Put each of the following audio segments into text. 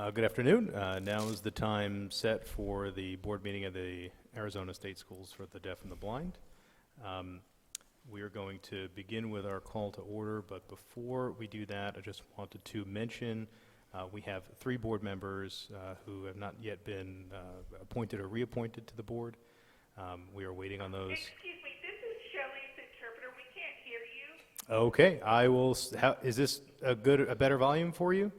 Good afternoon. Now is the time set for the board meeting of the Arizona State Schools for the Deaf and the Blind. We are going to begin with our call to order, but before we do that, I just wanted to mention we have 3 board members who have not yet been appointed or reappointed to the board. We are waiting on those. Excuse me, this is Shelley's interpreter. We can't hear you. Okay, I will. Is this a better volume for you?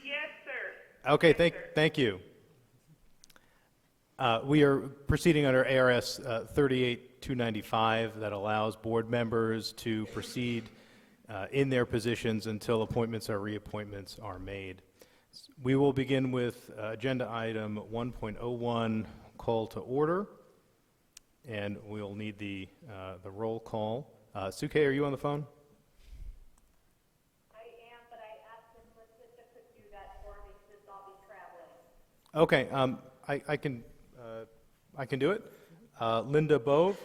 Yes, sir. Okay, Yes, thank you. We are proceeding under ARS 38295 that allows board members to proceed in their positions until appointments or reappointments are made. We will begin with agenda item 1.01, call to order, and we'll need the roll call. Suke, are you on the phone? I am, but I asked if Letitia could do that for me since I'll be traveling. Okay, I can do it. Linda Bove.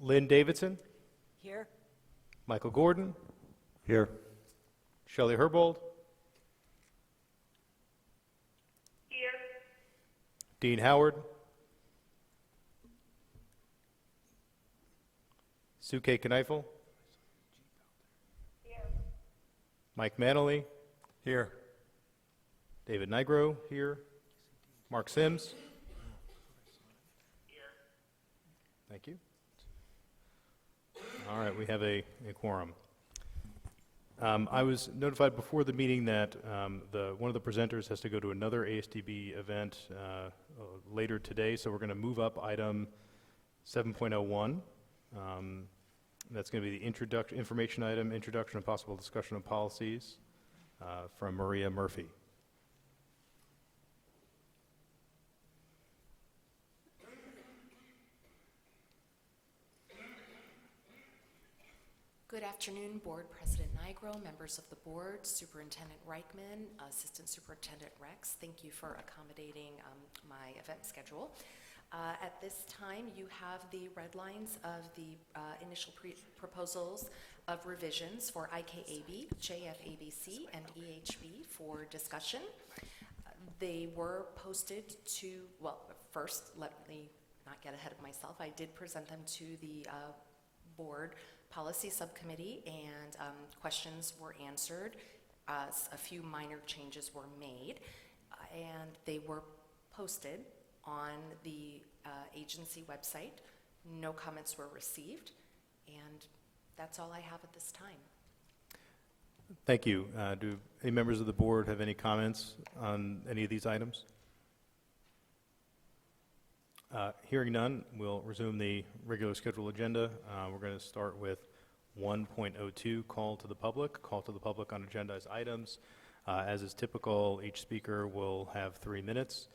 Lynn Davidson. Here? Michael Gordon. Here. Shelley Herbold. Here. Dean Howard. Suke Kneifel. Here. Mike Manley. Here. David Nigro here. Mark Sims. Here. Thank you. All right, we have a quorum. I was notified before the meeting that one of the presenters has to go to another ASDB event later today, so we're going to move up item 7.01. That's going to be the information item, introduction and possible discussion of policies from Maria Murphy. Good afternoon, Board President Nigro, members of the board, Superintendent Reichman, Assistant Superintendent Rex. Thank you for accommodating my event schedule. At this time, you have the red lines of the initial proposals of revisions for IKAB, JFABC, and EHB for discussion. They were posted to, well, first, let me not get ahead of myself. I did present them to the board policy subcommittee, and questions were answered. A few minor changes were made, and they were posted on the agency website. No comments were received, and that's all I have at this time. Thank you. Do any members of the board have any comments on any of these items? Hearing none, we'll resume the regular scheduled agenda. We're going to start with 1.02, call to the public. Call to the public on agendized items. As is typical, each speaker will have 3 minutes.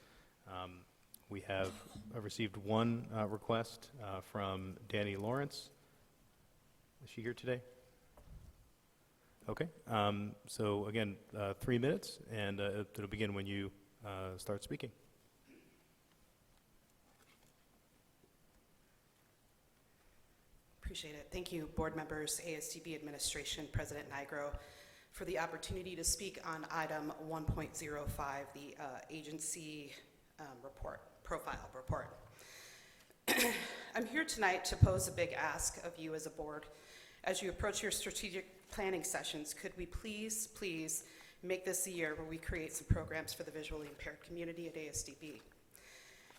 We have received one request from Danny Lawrence. Is she here today? Okay. So again, 3 minutes, and it'll begin when you start speaking. Appreciate it. Thank you, board members, ASDB administration, President Nigro, for the opportunity to speak on item 1.05, the agency profile report. I'm here tonight to pose a big ask of you as a board. As you approach your strategic planning sessions, could we please make this a year where we create some programs for the visually impaired community at ASDB?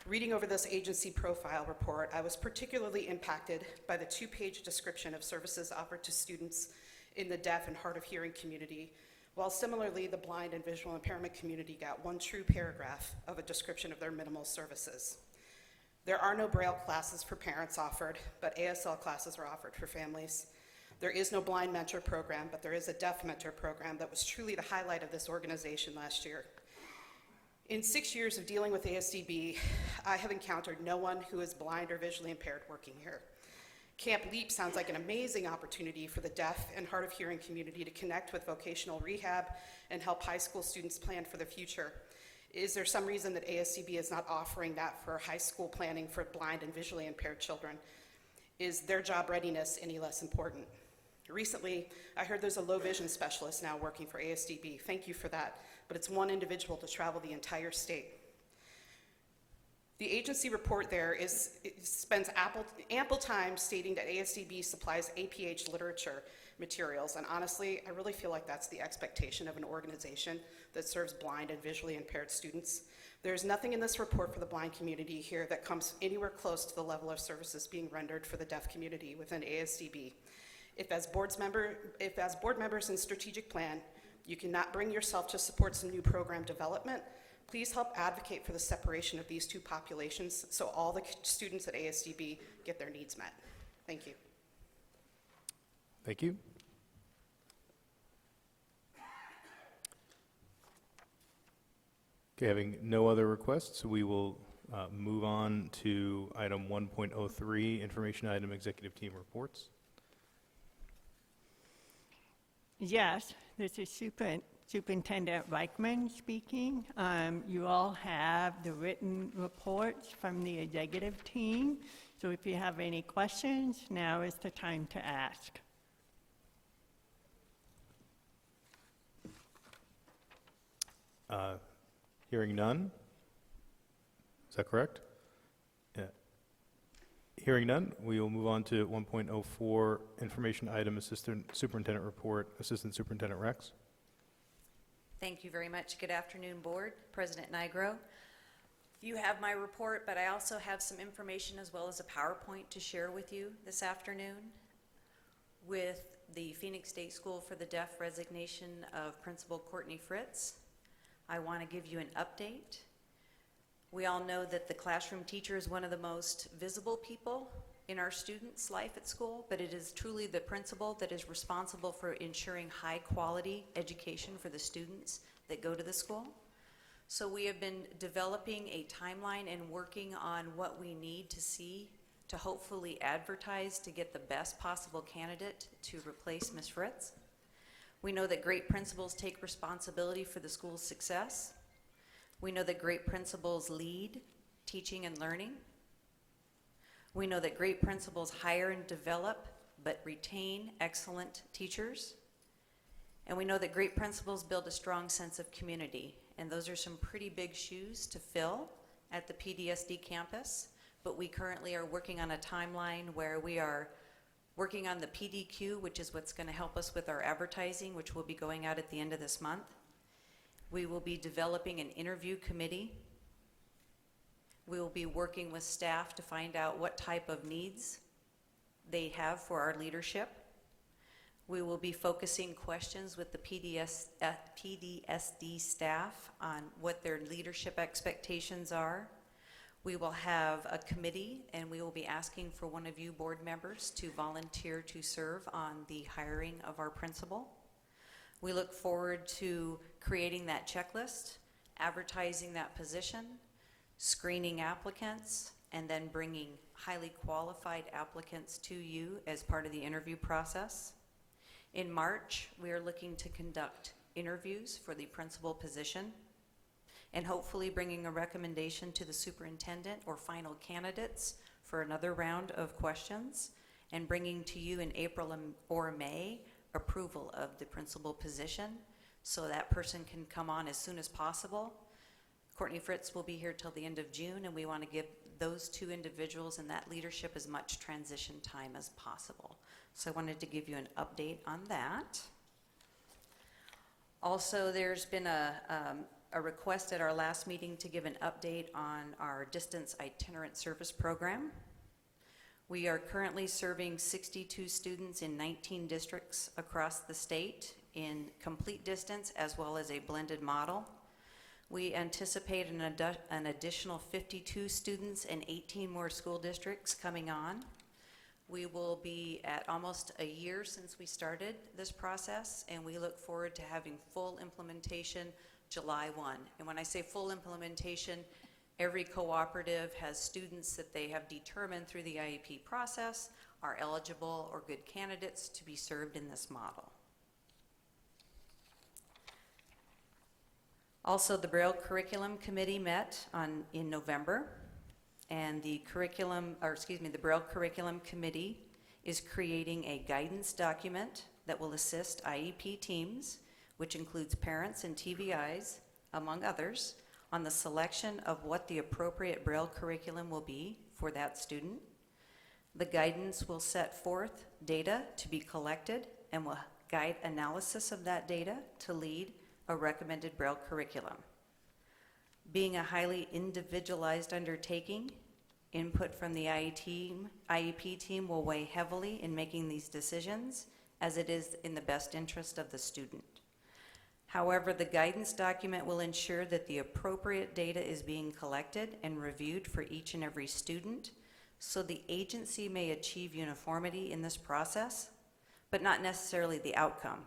Reading over this agency profile report, I was particularly impacted by the 2-page description of services offered to students in the deaf and hard of hearing community, while similarly the blind and visual impairment community got 1 true paragraph of a description of their minimal services. There are no Braille classes for parents offered, but ASL classes are offered for families. There is no blind mentor program, but there is a deaf mentor program that was truly the highlight of this organization last year. In 6 years of dealing with ASDB, I have encountered no one who is blind or visually impaired working here. Camp LEAP sounds like an amazing opportunity for the deaf and hard of hearing community to connect with vocational rehab and help high school students plan for the future. Is there some reason that ASDB is not offering that for high school planning for blind and visually impaired children? Is their job readiness any less important? Recently, I heard there's a low vision specialist now working for ASDB. Thank you for that, but it's one individual to travel the entire state. The agency report there spends ample time stating that ASDB supplies APH literature materials, and honestly, I really feel like that's the expectation of an organization that serves blind and visually impaired students. There's nothing in this report for the blind community here that comes anywhere close to the level of services being rendered for the deaf community within ASDB. If as board members in strategic plan, you cannot bring yourself to support some new program development, please help advocate for the separation of these two populations so all the students at ASDB get their needs met. Thank you. Thank you. Okay, having no other requests, we will move on to item 1.03, information item executive team reports. Yes, this is Superintendent Reichman speaking. You all have the written reports from the executive team, so if you have any questions, now is the time to ask. Hearing none. Is that correct? Yeah. Hearing none, we will move on to 1.04, information item Assistant Superintendent report, Assistant Superintendent Rex. Thank you very much. Good afternoon, Board. President Nigro. You have my report, but I also have some information as well as a PowerPoint to share with you this afternoon. With the Phoenix State School for the Deaf resignation of Principal Courtney Fritz, I want to give you an update. We all know that the classroom teacher is one of the most visible people in our students' life at school, but it is truly the principal that is responsible for ensuring high quality education for the students that go to the school. So we have been developing a timeline and working on what we need to see to hopefully advertise to get the best possible candidate to replace Ms. Fritz. We know that great principals take responsibility for the school's success. We know that great principals lead teaching and learning. We know that great principals hire and develop but retain excellent teachers. And we know that great principals build a strong sense of community. And those are some pretty big shoes to fill at the PDSD campus. But we currently are working on a timeline where we are working on the PDQ, which is what's going to help us with our advertising, which will be going out at the end of this month. We will be developing an interview committee. We will be working with staff to find out what type of needs they have for our leadership. We will be focusing questions with the PDSD staff on what their leadership expectations are. We will have a committee, and we will be asking for one of you board members to volunteer to serve on the hiring of our principal. We look forward to creating that checklist, advertising that position, screening applicants, and then bringing highly qualified applicants to you as part of the interview process. In March, we are looking to conduct interviews for the principal position, and hopefully bringing a recommendation to the superintendent or final candidates for another round of questions, and bringing to you in April or May approval of the principal position so that person can come on as soon as possible. Courtney Fritz will be here till the end of June, and we want to give those two individuals and that leadership as much transition time as possible. So I wanted to give you an update on that. Also, there's been a request at our last meeting to give an update on our distance itinerant service program. We are currently serving 62 students in 19 districts across the state in complete distance as well as a blended model. We anticipate an additional 52 students and 18 more school districts coming on. We will be at almost a year since we started this process, and we look forward to having full implementation July 1. And when I say full implementation, every cooperative has students that they have determined through the IEP process are eligible or good candidates to be served in this model. Also, the Braille Curriculum Committee met in November, and the Braille Curriculum Committee is creating a guidance document that will assist IEP teams, which includes parents and TVIs, among others, on the selection of what the appropriate Braille curriculum will be for that student. The guidance will set forth data to be collected and will guide analysis of that data to lead a recommended Braille curriculum. Being a highly individualized undertaking, input from the IEP team will weigh heavily in making these decisions, as it is in the best interest of the student. However, the guidance document will ensure that the appropriate data is being collected and reviewed for each and every student, so the agency may achieve uniformity in this process, but not necessarily the outcome.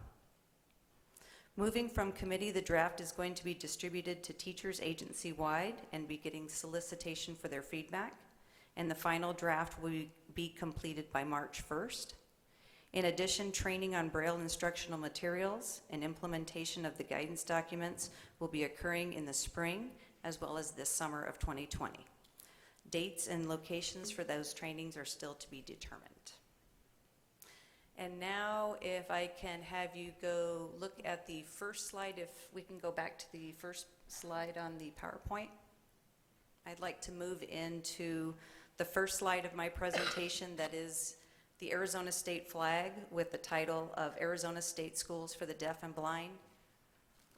Moving from committee, the draft is going to be distributed to teachers agency-wide and be getting solicitation for their feedback, and the final draft will be completed by March 1st. In addition, training on Braille instructional materials and implementation of the guidance documents will be occurring in the spring as well as this summer of 2020. Dates and locations for those trainings are still to be determined. And now, if I can have you go look at the first slide, if we can go back to the first slide on the PowerPoint. I'd like to move into the first slide of my presentation, that is the Arizona State flag with the title of Arizona State Schools for the Deaf and Blind,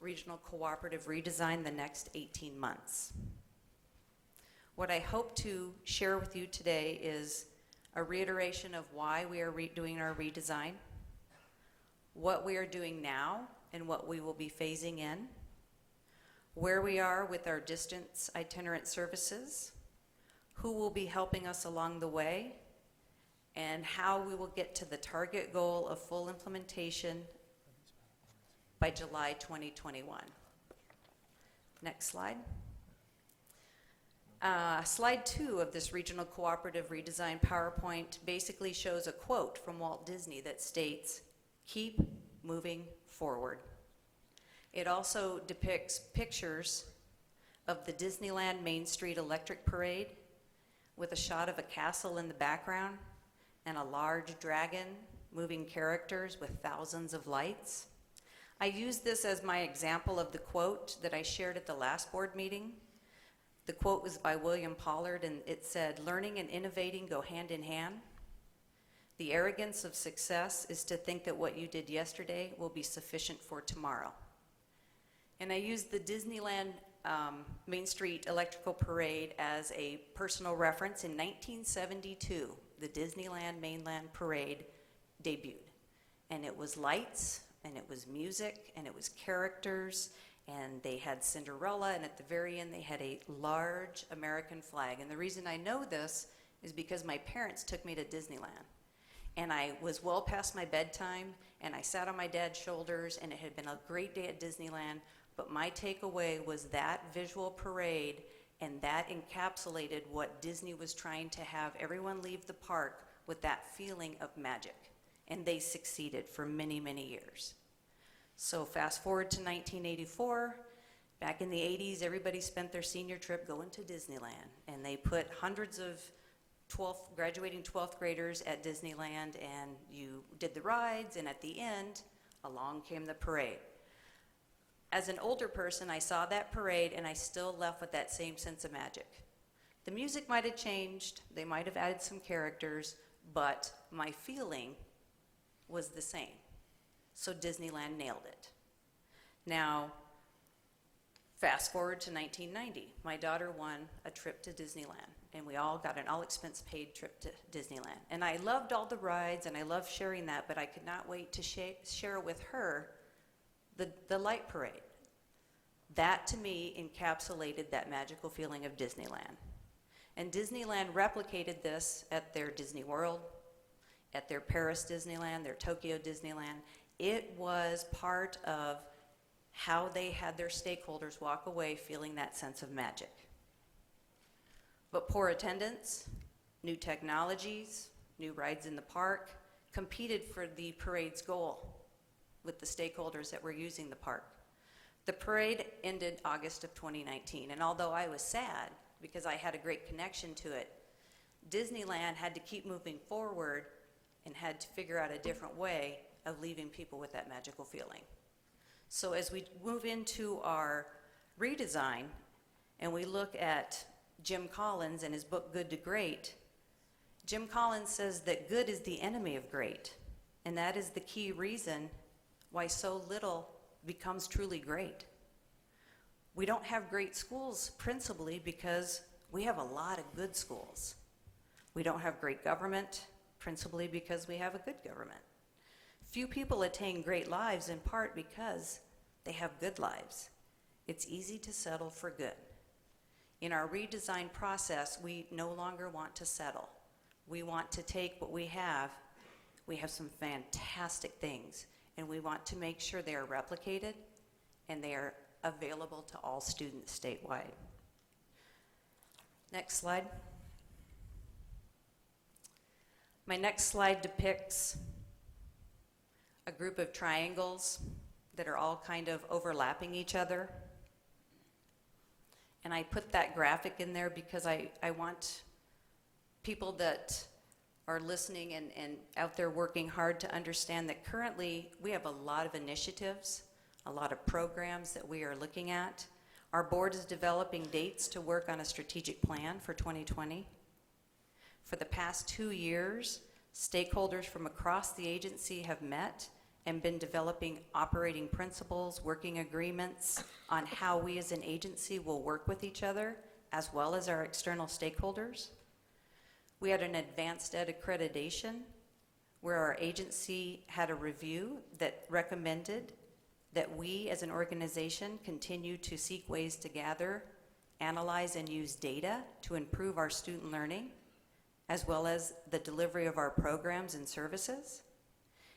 Regional Cooperative Redesign, the next 18 months. What I hope to share with you today is a reiteration of why we are doing our redesign, what we are doing now and what we will be phasing in, where we are with our distance itinerant services, who will be helping us along the way, and how we will get to the target goal of full implementation by July 2021. Next slide. Slide 2 of this Regional Cooperative Redesign PowerPoint basically shows a quote from Walt Disney that states, "Keep moving forward." It also depicts pictures of the Disneyland Main Street Electric Parade with a shot of a castle in the background and a large dragon moving characters with thousands of lights. I use this as my example of the quote that I shared at the last board meeting. The quote was by William Pollard, and it said, "Learning and innovating go hand in hand. The arrogance of success is to think that what you did yesterday will be sufficient for tomorrow." And I used the Disneyland Main Street Electrical Parade as a personal reference. In 1972, the Disneyland Mainland Parade debuted. And it was lights, and it was music, and it was characters, and they had Cinderella, and at the very end they had a large American flag. And the reason I know this is because my parents took me to Disneyland. And I was well past my bedtime, and I sat on my dad's shoulders, and it had been a great day at Disneyland, but my takeaway was that visual parade, and that encapsulated what Disney was trying to have everyone leave the park with, that feeling of magic. And they succeeded for many, many years. So fast forward to 1984, back in the 80s, everybody spent their senior trip going to Disneyland, and they put hundreds of graduating 12th graders at Disneyland, and you did the rides, and at the end, along came the parade. As an older person, I saw that parade, and I still left with that same sense of magic. The music might have changed, they might have added some characters, but my feeling was the same. So Disneyland nailed it. Now, fast forward to 1990. My daughter won a trip to Disneyland, and we all got an all-expense-paid trip to Disneyland. And I loved all the rides, and I loved sharing that, but I could not wait to share with her the light parade. That, to me, encapsulated that magical feeling of Disneyland. And Disneyland replicated this at their Disney World, at their Paris Disneyland, their Tokyo Disneyland. It was part of how they had their stakeholders walk away feeling that sense of magic. But poor attendance, new technologies, new rides in the park competed for the parade's goal with the stakeholders that were using the park. The parade ended August of 2019, and although I was sad because I had a great connection to it, Disneyland had to keep moving forward and had to figure out a different way of leaving people with that magical feeling. So as we move into our redesign and we look at Jim Collins and his book Good to Great, Jim Collins says that good is the enemy of great, and that is the key reason why so little becomes truly great. We don't have great schools principally because we have a lot of good schools. We don't have great government principally because we have a good government. Few people attain great lives in part because they have good lives. It's easy to settle for good. In our redesign process, we no longer want to settle. We want to take what we have. We have some fantastic things, and we want to make sure they are replicated and they are available to all students statewide. Next slide. My next slide depicts a group of triangles that are all kind of overlapping each other. And I put that graphic in there because I want people that are listening and out there working hard to understand that currently we have a lot of initiatives, a lot of programs that we are looking at. Our board is developing dates to work on a strategic plan for 2020. For the past 2 years, stakeholders from across the agency have met and been developing operating principles, working agreements on how we as an agency will work with each other, as well as our external stakeholders. We had an advanced ed accreditation where our agency had a review that recommended that we as an organization continue to seek ways to gather, analyze, and use data to improve our student learning, as well as the delivery of our programs and services.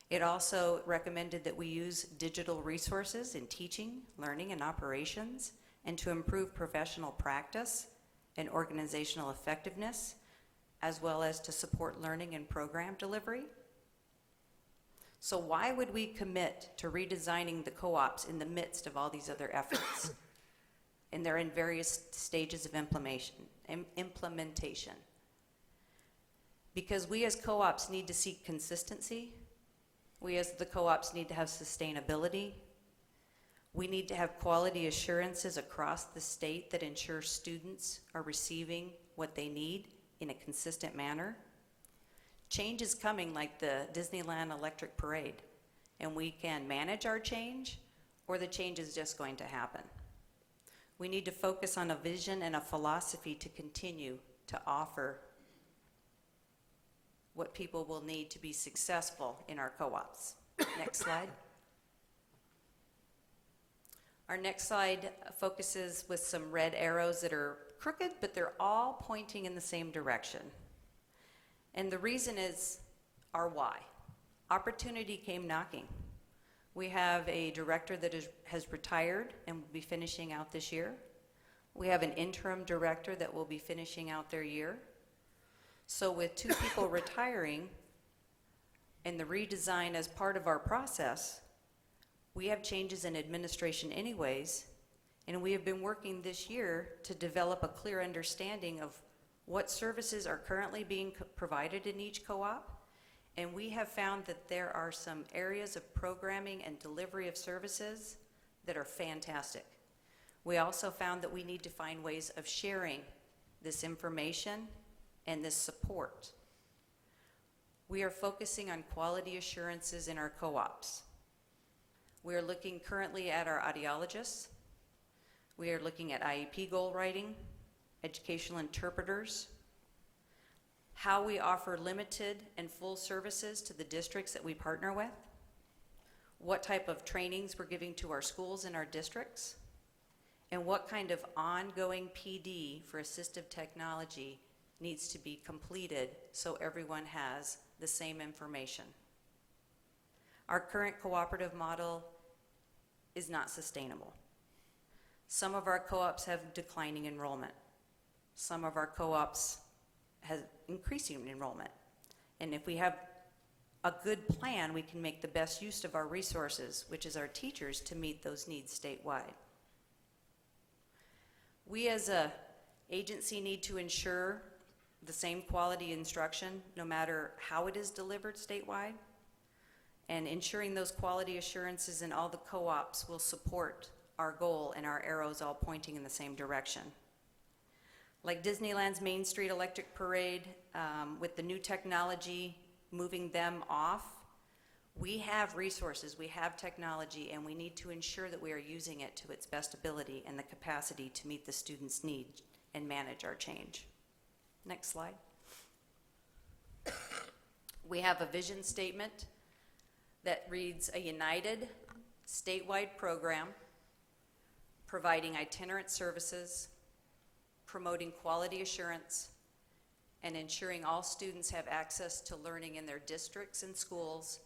It also recommended that we use digital resources in teaching, learning, and operations, and to improve professional practice and organizational effectiveness, as well as to support learning and program delivery. So why would we commit to redesigning the co-ops in the midst of all these other efforts? And they're in various stages of implementation. Because we as co-ops need to seek consistency. We as the co-ops need to have sustainability. We need to have quality assurances across the state that ensure students are receiving what they need in a consistent manner. Change is coming like the Disneyland Electric Parade, and we can manage our change, or the change is just going to happen. We need to focus on a vision and a philosophy to continue to offer what people will need to be successful in our co-ops. Next slide. Our next slide focuses with some red arrows that are crooked, but they're all pointing in the same direction. And the reason is our why. Opportunity came knocking. We have a director that has retired and will be finishing out this year. We have an interim director that will be finishing out their year. So with 2 people retiring and the redesign as part of our process, we have changes in administration anyways, and we have been working this year to develop a clear understanding of what services are currently being provided in each co-op, and we have found that there are some areas of programming and delivery of services that are fantastic. We also found that we need to find ways of sharing this information and this support. We are focusing on quality assurances in our co-ops. We are looking currently at our audiologists. We are looking at IEP goal writing, educational interpreters, how we offer limited and full services to the districts that we partner with, what type of trainings we're giving to our schools and our districts, and what kind of ongoing PD for assistive technology needs to be completed so everyone has the same information. Our current cooperative model is not sustainable. Some of our co-ops have declining enrollment. Some of our co-ops have increasing enrollment. And if we have a good plan, we can make the best use of our resources, which is our teachers, to meet those needs statewide. We as an agency need to ensure the same quality instruction, no matter how it is delivered statewide, and ensuring those quality assurances in all the co-ops will support our goal and our arrows all pointing in the same direction. Like Disneyland's Main Street Electric Parade, with the new technology moving them off, we have resources, we have technology, and we need to ensure that we are using it to its best ability and the capacity to meet the students' needs and manage our change. Next slide. We have a vision statement that reads, a united statewide program providing itinerant services, promoting quality assurance, and ensuring all students have access to learning in their districts and schools,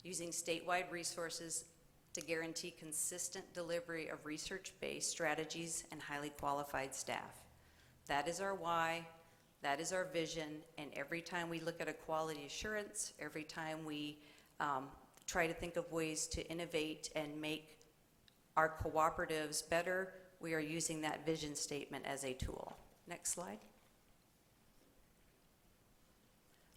using statewide resources to guarantee consistent delivery of research-based strategies and highly qualified staff. That is our why, that is our vision, and every time we look at a quality assurance, every time we try to think of ways to innovate and make our cooperatives better, we are using that vision statement as a tool. Next slide.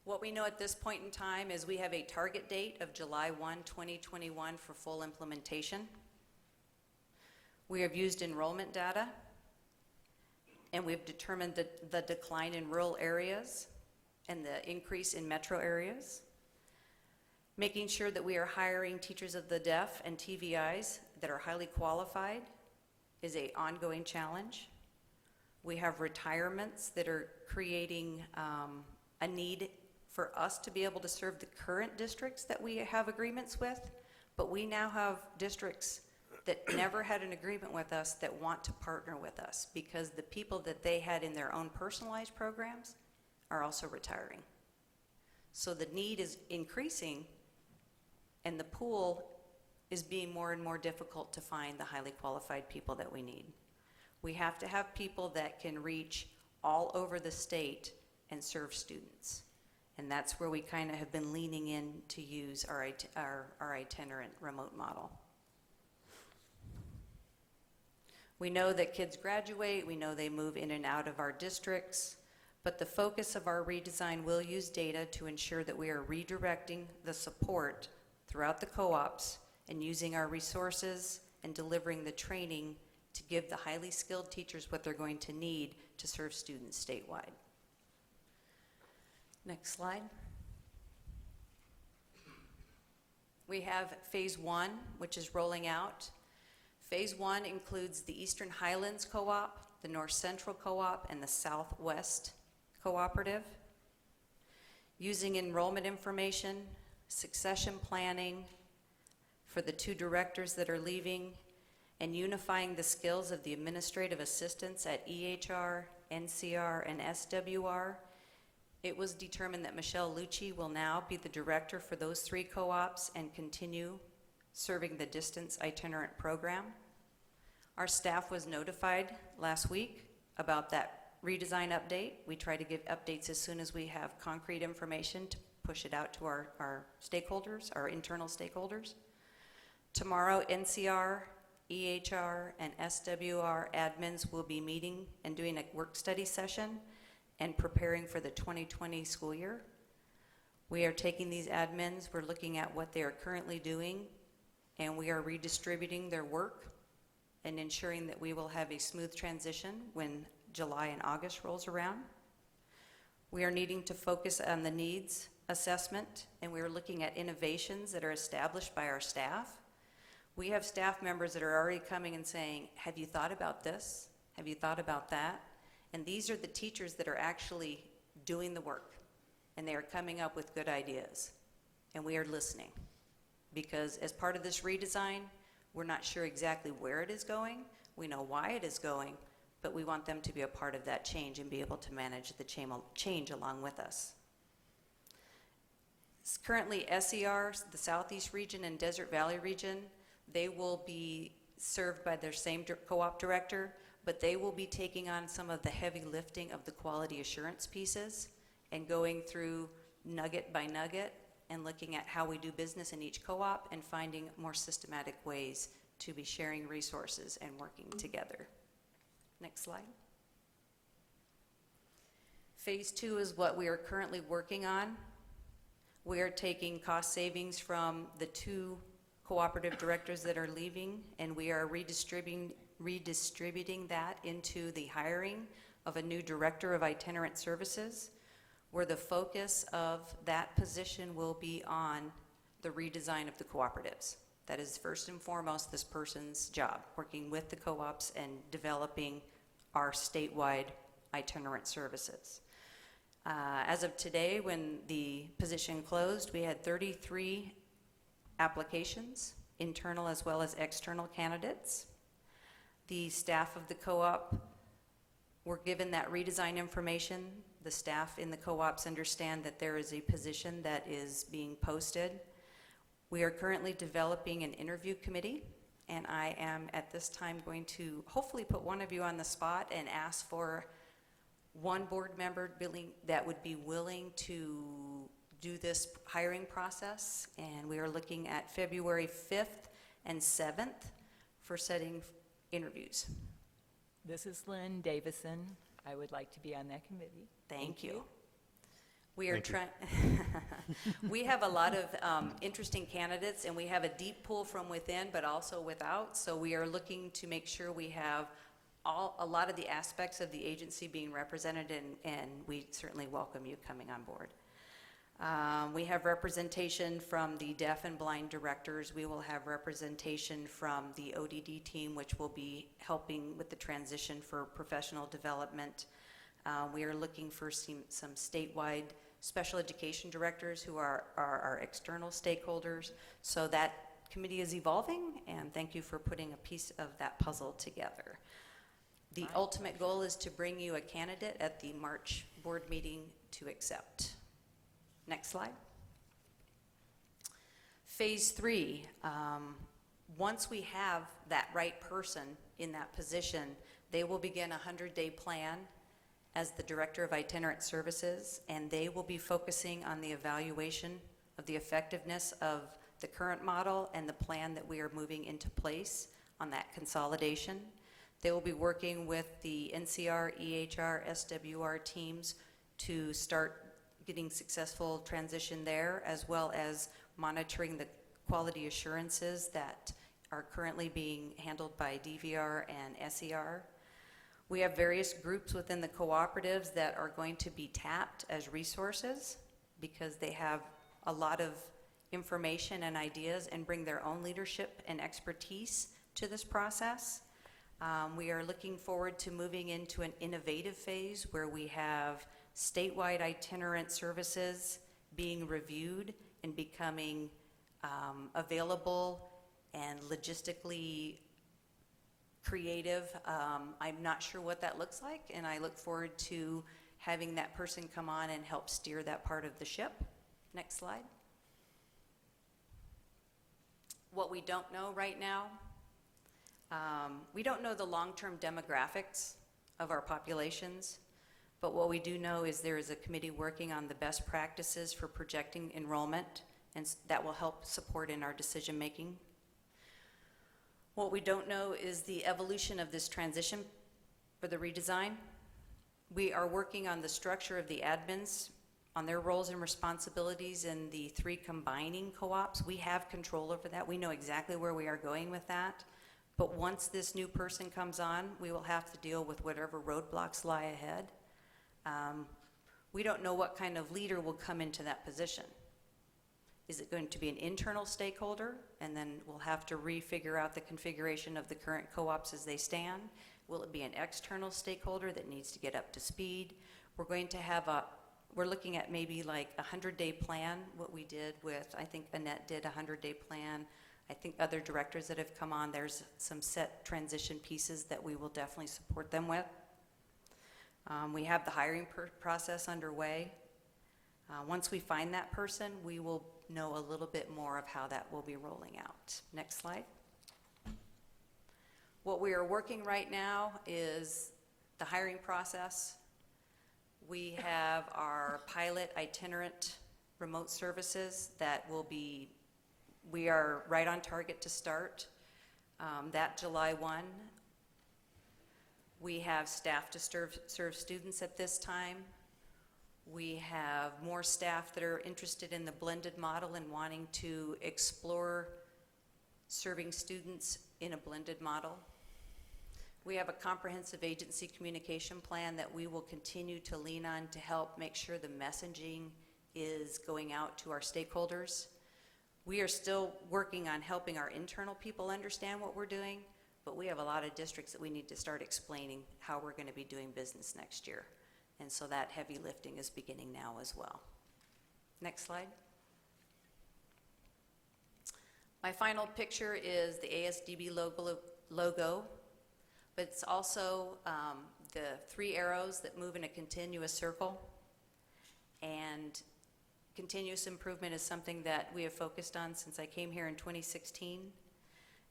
What we know at this point in time is we have a target date of July 1, 2021 for full implementation. We have used enrollment data, and we've determined the decline in rural areas and the increase in metro areas. Making sure that we are hiring teachers of the deaf and TVIs that are highly qualified is an ongoing challenge. We have retirements that are creating a need for us to be able to serve the current districts that we have agreements with, but we now have districts that never had an agreement with us that want to partner with us because the people that they had in their own personalized programs are also retiring. So the need is increasing, and the pool is being more and more difficult to find the highly qualified people that we need. We have to have people that can reach all over the state and serve students. And that's where we kind of have been leaning in to use our itinerant remote model. We know that kids graduate, we know they move in and out of our districts, but the focus of our redesign will use data to ensure that we are redirecting the support throughout the co-ops and using our resources and delivering the training to give the highly skilled teachers what they're going to need to serve students statewide. Next slide. We have phase 1, which is rolling out. Phase 1 includes the Eastern Highlands Co-op, the North Central Co-op, and the Southwest Cooperative. Using enrollment information, succession planning for the 2 directors that are leaving, and unifying the skills of the administrative assistants at EHR, NCR, and SWR, it was determined that Michelle Lucci will now be the director for those 3 co-ops and continue serving the distance itinerant program. Our staff was notified last week about that redesign update. We try to give updates as soon as we have concrete information to push it out to our stakeholders, our internal stakeholders. Tomorrow, NCR, EHR, and SWR admins will be meeting and doing a work study session and preparing for the 2020 school year. We are taking these admins, we're looking at what they are currently doing, and we are redistributing their work and ensuring that we will have a smooth transition when July and August rolls around. We are needing to focus on the needs assessment, and we are looking at innovations that are established by our staff. We have staff members that are already coming and saying, have you thought about this? Have you thought about that? And these are the teachers that are actually doing the work, and they are coming up with good ideas. And we are listening, because as part of this redesign, we're not sure exactly where it is going. We know why it is going, but we want them to be a part of that change and be able to manage the change along with us. Currently, SER, the Southeast region and Desert Valley region, they will be served by their same co-op director, but they will be taking on some of the heavy lifting of the quality assurance pieces and going through nugget by nugget and looking at how we do business in each co-op and finding more systematic ways to be sharing resources and working together. Next slide. Phase 2 is what we are currently working on. We are taking cost savings from the 2 cooperative directors that are leaving, and we are redistributing that into the hiring of a new director of itinerant services, where the focus of that position will be on the redesign of the cooperatives. That is first and foremost this person's job, working with the co-ops and developing our statewide itinerant services. As of today, when the position closed, we had 33 applications, internal as well as external candidates. The staff of the co-op were given that redesign information. The staff in the co-ops understand that there is a position that is being posted. We are currently developing an interview committee, and I am at this time going to hopefully put one of you on the spot and ask for one board member that would be willing to do this hiring process, and we are looking at February 5th and 7th for setting interviews. This is Lynn Davison. I would like to be on that committee. Thank you. We are Thank you. trying, we have a lot of interesting candidates, and we have a deep pool from within, but also without, so we are looking to make sure we have a lot of the aspects of the agency being represented, and we certainly welcome you coming on board. We have representation from the deaf and blind directors. We will have representation from the ODD team, which will be helping with the transition for professional development. We are looking for some statewide special education directors who are our external stakeholders. So that committee is evolving, and thank you for putting a piece of that puzzle together. The ultimate goal is to bring you a candidate at the March board meeting to accept. Next slide. Phase 3, once we have that right person in that position, they will begin a 100-day plan as the Director of Itinerant Services, and they will be focusing on the evaluation of the effectiveness of the current model and the plan that we are moving into place on that consolidation. They will be working with the NCR, EHR, SWR teams to start getting successful transition there, as well as monitoring the quality assurances that are currently being handled by DVR and SER. We have various groups within the cooperatives that are going to be tapped as resources because they have a lot of information and ideas and bring their own leadership and expertise to this process. We are looking forward to moving into an innovative phase where we have statewide itinerant services being reviewed and becoming available and logistically creative. I'm not sure what that looks like, and I look forward to having that person come on and help steer that part of the ship. Next slide. What we don't know right now, we don't know the long-term demographics of our populations, but what we do know is there is a committee working on the best practices for projecting enrollment, and that will help support in our decision-making. What we don't know is the evolution of this transition for the redesign. We are working on the structure of the admins, on their roles and responsibilities in the 3 combining co-ops. We have control over that. We know exactly where we are going with that. But once this new person comes on, we will have to deal with whatever roadblocks lie ahead. We don't know what kind of leader will come into that position. Is it going to be an internal stakeholder, and then we'll have to refigure out the configuration of the current co-ops as they stand? Will it be an external stakeholder that needs to get up to speed? We're going to have we're looking at maybe like a 100-day plan, what we did with, I think Annette did a 100-day plan. I think other directors that have come on, there's some set transition pieces that we will definitely support them with. We have the hiring process underway. Once we find that person, we will know a little bit more of how that will be rolling out. Next slide. What we are working right now is the hiring process. We have our pilot itinerant remote services that will be, we are right on target to start that July 1. We have staff to serve students at this time. We have more staff that are interested in the blended model and wanting to explore serving students in a blended model. We have a comprehensive agency communication plan that we will continue to lean on to help make sure the messaging is going out to our stakeholders. We are still working on helping our internal people understand what we're doing, but we have a lot of districts that we need to start explaining how we're going to be doing business next year. And so that heavy lifting is beginning now as well. Next slide. My final picture is the ASDB logo, but it's also the 3 arrows that move in a continuous circle. And continuous improvement is something that we have focused on since I came here in 2016.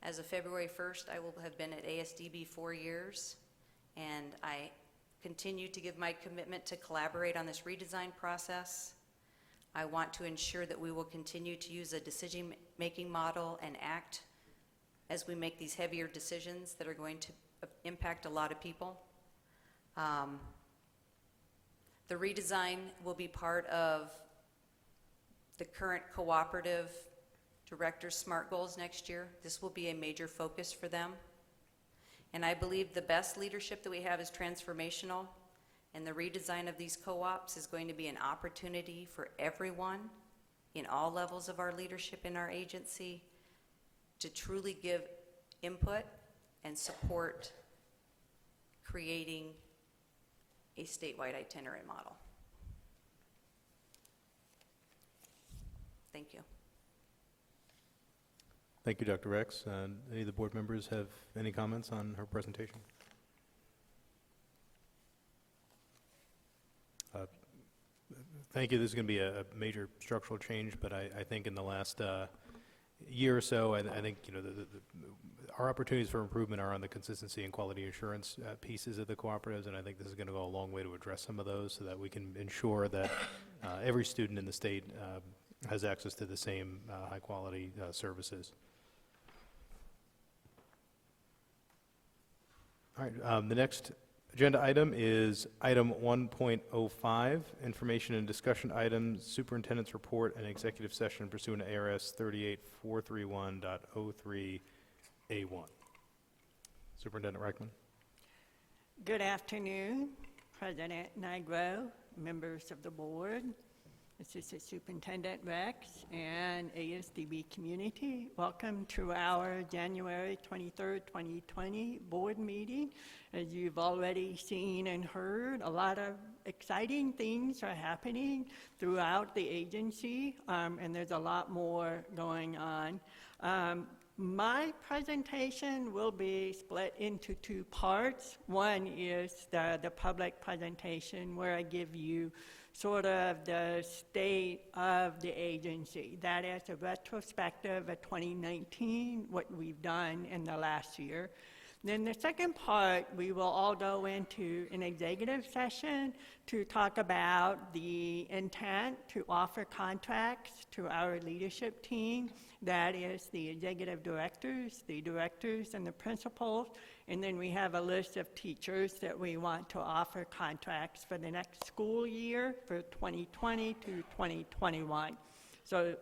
As of February 1st, I will have been at ASDB 4 years, and I continue to give my commitment to collaborate on this redesign process. I want to ensure that we will continue to use a decision-making model and act as we make these heavier decisions that are going to impact a lot of people. The redesign will be part of the current cooperative director's SMART goals next year. This will be a major focus for them. And I believe the best leadership that we have is transformational, and the redesign of these co-ops is going to be an opportunity for everyone in all levels of our leadership in our agency to truly give input and support creating a statewide itinerant model. Thank you. Thank you, Dr. Rex. Any of the board members have any comments on her presentation? Thank you. This is going to be a major structural change, but I think in the last year or so, I think our opportunities for improvement are on the consistency and quality assurance pieces of the cooperatives, and I think this is going to go a long way to address some of those so that we can ensure that every student in the state has access to the same high-quality services. All right, the next agenda item is item 1.05, information and discussion items, superintendent's report and executive session pursuant to ARS 38431.03A1. Superintendent Reichman. Good afternoon, President Nigro, members of the board. This is the Superintendent Rex and ASDB community. Welcome to our January 23rd, 2020 board meeting. As you've already seen and heard, a lot of exciting things are happening throughout the agency, and there's a lot more going on. My presentation will be split into 2 parts. One is the public presentation, where I give you sort of the state of the agency. That is a retrospective of 2019, what we've done in the last year. Then the second part, we will all go into an executive session to talk about the intent to offer contracts to our leadership team. That is the executive directors, and the principals. And then we have a list of teachers that we want to offer contracts for the next school year for 2020 to 2021. So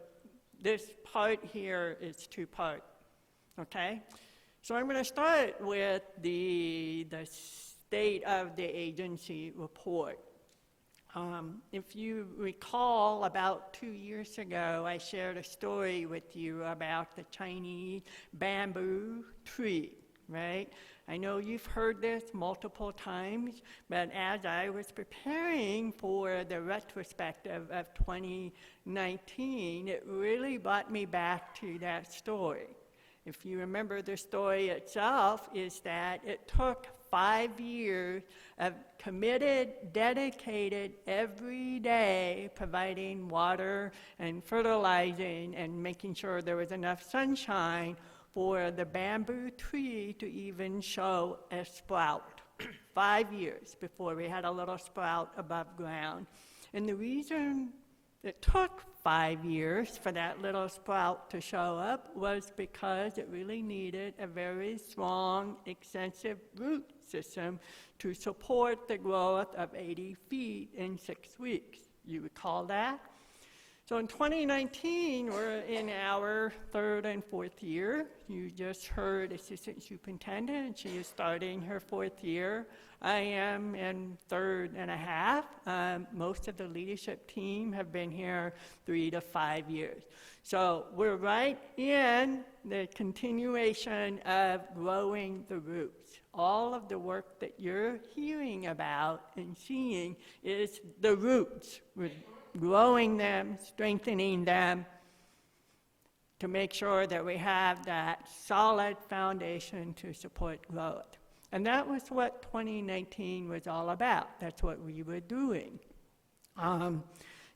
this part here is 2-part, okay? So I'm going to start with the state of the agency report. If you recall, about 2 years ago, I shared a story with you about the Chinese bamboo tree, right? I know you've heard this multiple times, but as I was preparing for the retrospective of 2019, it really brought me back to that story. If you remember, the story itself is that it took 5 years of committed, dedicated, every day providing water and fertilizing and making sure there was enough sunshine for the bamboo tree to even show a sprout. 5 years before we had a little sprout above ground. And the reason it took 5 years for that little sprout to show up was because it really needed a very strong, extensive root system to support the growth of 80 feet in 6 weeks. You recall that? So in 2019, we're in our third and fourth year. You just heard Assistant Superintendent. She is starting her fourth year. I am in third and a half. Most of the leadership team have been here 3 to 5 years. So we're right in the continuation of growing the roots. All of the work that you're hearing about and seeing is the roots. We're growing them, strengthening them to make sure that we have that solid foundation to support growth. And that was what 2019 was all about. That's what we were doing.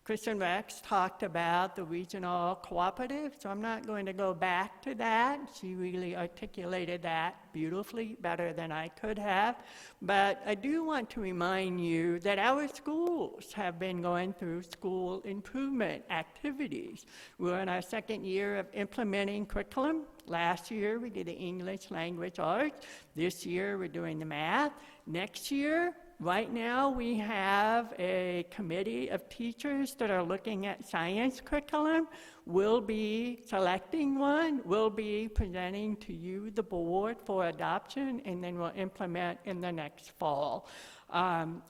Kristen Rex talked about the regional cooperative, so I'm not going to go back to that. She really articulated that beautifully, better than I could have. But I do want to remind you that our schools have been going through school improvement activities. We're in our second year of implementing curriculum. Last year, we did the English language arts. This year, we're doing the math. Next year, right now, we have a committee of teachers that are looking at science curriculum. We'll be selecting one. We'll be presenting to you, the board, for adoption, and then we'll implement in the next fall.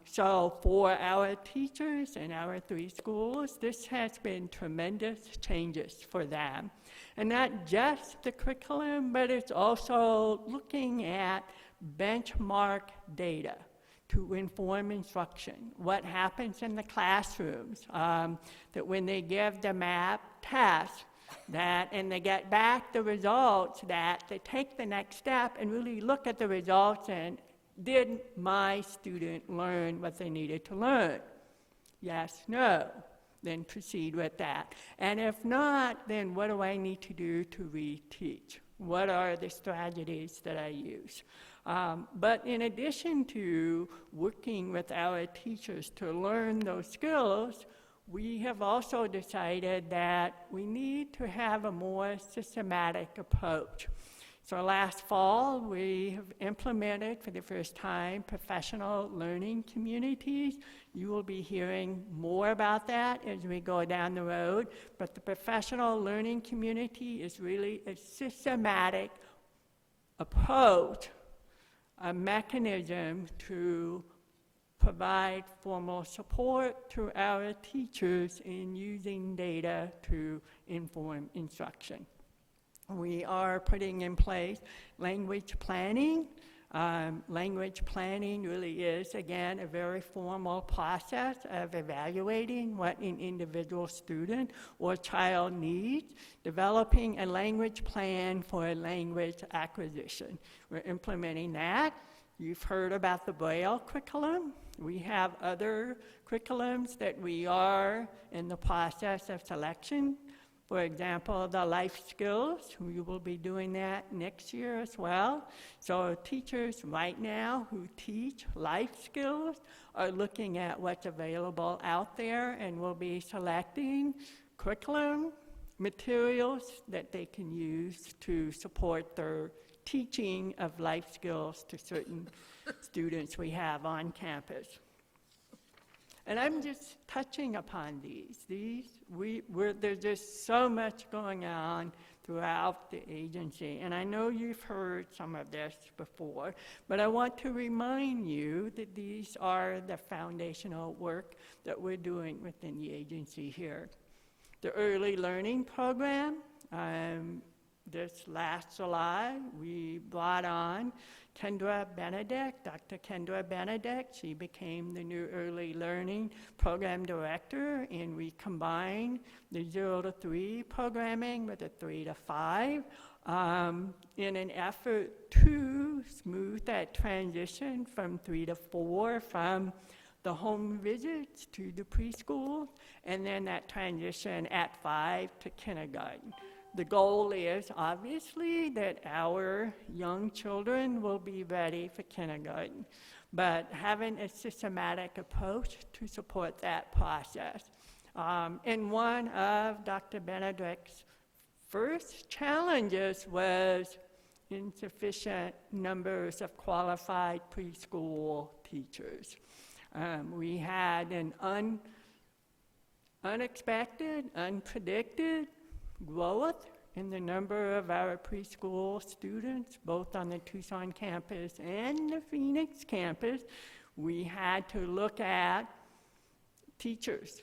So for our teachers in our 3 schools, this has been tremendous changes for them. And not just the curriculum, but it's also looking at benchmark data to inform instruction. What happens in the classrooms, that when they give the MAP test, and they get back the results, that they take the next step and really look at the results and did my student learn what they needed to learn? Yes, no. Then proceed with that. And if not, then what do I need to do to reteach? What are the strategies that I use? But in addition to working with our teachers to learn those skills, we have also decided that we need to have a more systematic approach. So last fall, we have implemented for the first time professional learning communities. You will be hearing more about that as we go down the road. But the professional learning community is really a systematic approach, a mechanism to provide formal support to our teachers in using data to inform instruction. We are putting in place language planning. Language planning really is, again, a very formal process of evaluating what an individual student or child needs, developing a language plan for language acquisition. We're implementing that. You've heard about the Braille curriculum. We have other curriculums that we are in the process of selection. For example, the life skills, we will be doing that next year as well. So teachers right now who teach life skills are looking at what's available out there, and will be selecting curriculum materials that they can use to support their teaching of life skills to certain students we have on campus. And I'm just touching upon these. There's just so much going on throughout the agency. And I know you've heard some of this before, but I want to remind you that these are the foundational work that we're doing within the agency here. The early learning program, this last July, we brought on Kendra Benedict, Dr. Kendra Benedict. She became the new early learning program director, and we combined the 0 to 3 programming with the 3 to 5 in an effort to smooth that transition from 3 to 4, from the home visits to the preschool, and then that transition at 5 to kindergarten. The goal is, obviously, that our young children will be ready for kindergarten, but having a systematic approach to support that process. And one of Dr. Benedict's first challenges was insufficient numbers of qualified preschool teachers. We had an unexpected, unpredicted growth in the number of our preschool students, both on the Tucson campus and the Phoenix campus. We had to look at teachers.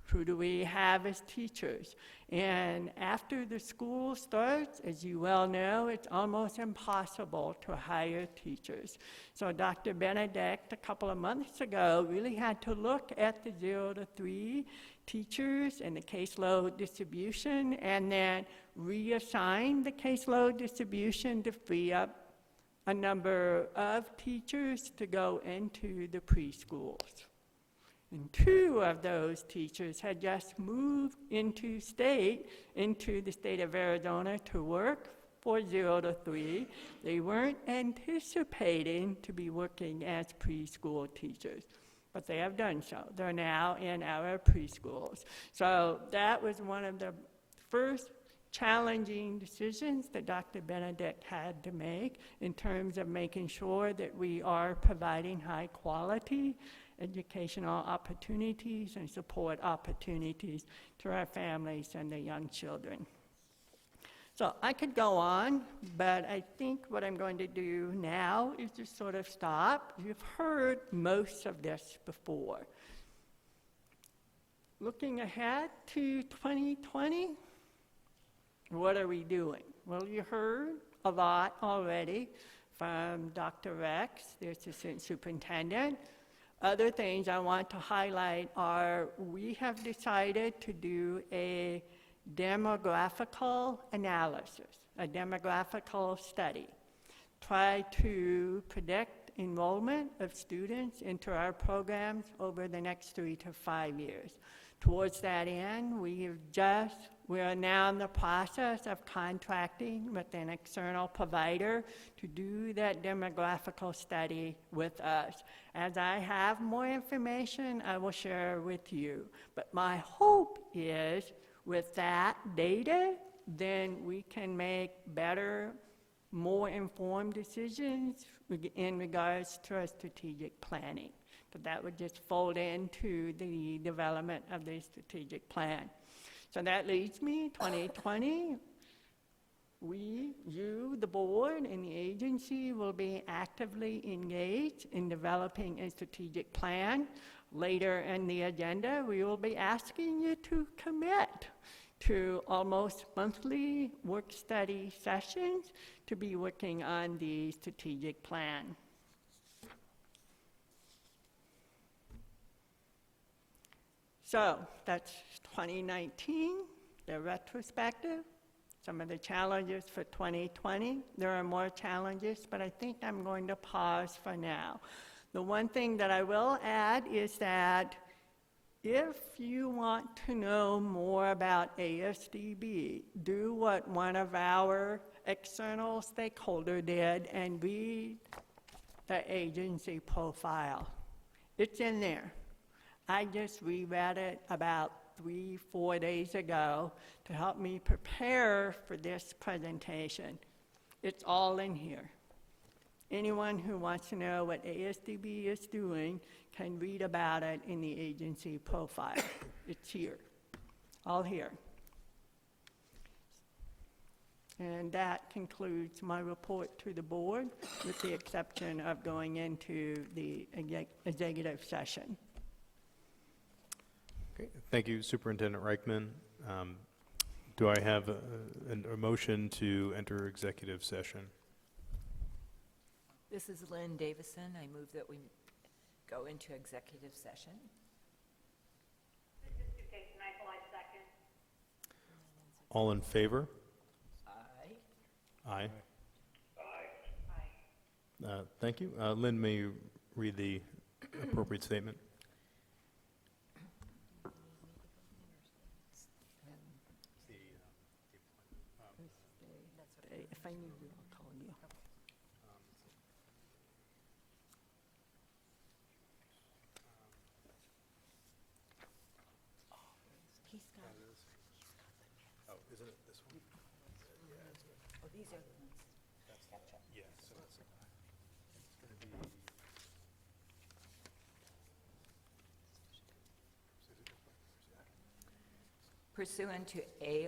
Who do we have as teachers? And after the school starts, as you well know, it's almost impossible to hire teachers. So Dr. Benedict, a couple of months ago, really had to look at the 0 to 3 teachers and the caseload distribution, and then reassign the caseload distribution to free up a number of teachers to go into the preschools. And 2 of those teachers had just moved into the state of Arizona to work for 0 to 3. They weren't anticipating to be working as preschool teachers, but they have done so. They're now in our preschools. So that was one of the first challenging decisions that Dr. Benedict had to make in terms of making sure that we are providing high quality educational opportunities and support opportunities to our families and the young children. So I could go on, but I think what I'm going to do now is just sort of stop. You've heard most of this before. Looking ahead to 2020, what are we doing? Well, you heard a lot already from Dr. Rex, the Assistant Superintendent. Other things I want to highlight are we have decided to do a demographical analysis, a demographical study, try to predict enrollment of students into our programs over the next 3 to 5 years. Towards that end, we are now in the process of contracting with an external provider to do that demographical study with us. As I have more information, I will share with you. But my hope is with that data, then we can make better, more informed decisions in regards to our strategic planning. But that would just fold into the development of the strategic plan. So that leads me, 2020, you, the board, and the agency will be actively engaged in developing a strategic plan. Later in the agenda, we will be asking you to commit to almost monthly work study sessions to be working on the strategic plan. So that's 2019, the retrospective, some of the challenges for 2020. There are more challenges, but I think I'm going to pause for now. The one thing that I will add is that if you want to know more about ASDB, do what one of our external stakeholders did and read the agency profile. It's in there. I just reread it about 3-4 days ago to help me prepare for this presentation. It's all in here. Anyone who wants to know what ASDB is doing can read about it in the agency profile. It's here, all here. And that concludes my report to the board, with the exception of going into the executive session. Okay, thank you, Superintendent Reichman. Do I have a motion to enter executive session? This is Lynn Davison. I move that we go into executive session. This is Susan Eichel, I second. All in favor? Aye. Aye. Aye. Thank you. Lynn, may you read the appropriate statement? If I need you, I'll call you. He's got, Oh, isn't it this one? oh, these are the ones. That's Yeah, so it's going to be... Pursuant to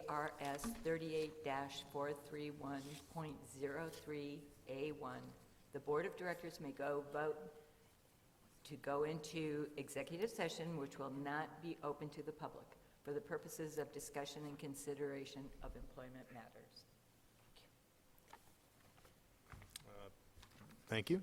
ARS 38-431.03A1, the Board of Directors may vote to go into executive session, which will not be open to the public, for the purposes of discussion and consideration of employment matters. Thank you.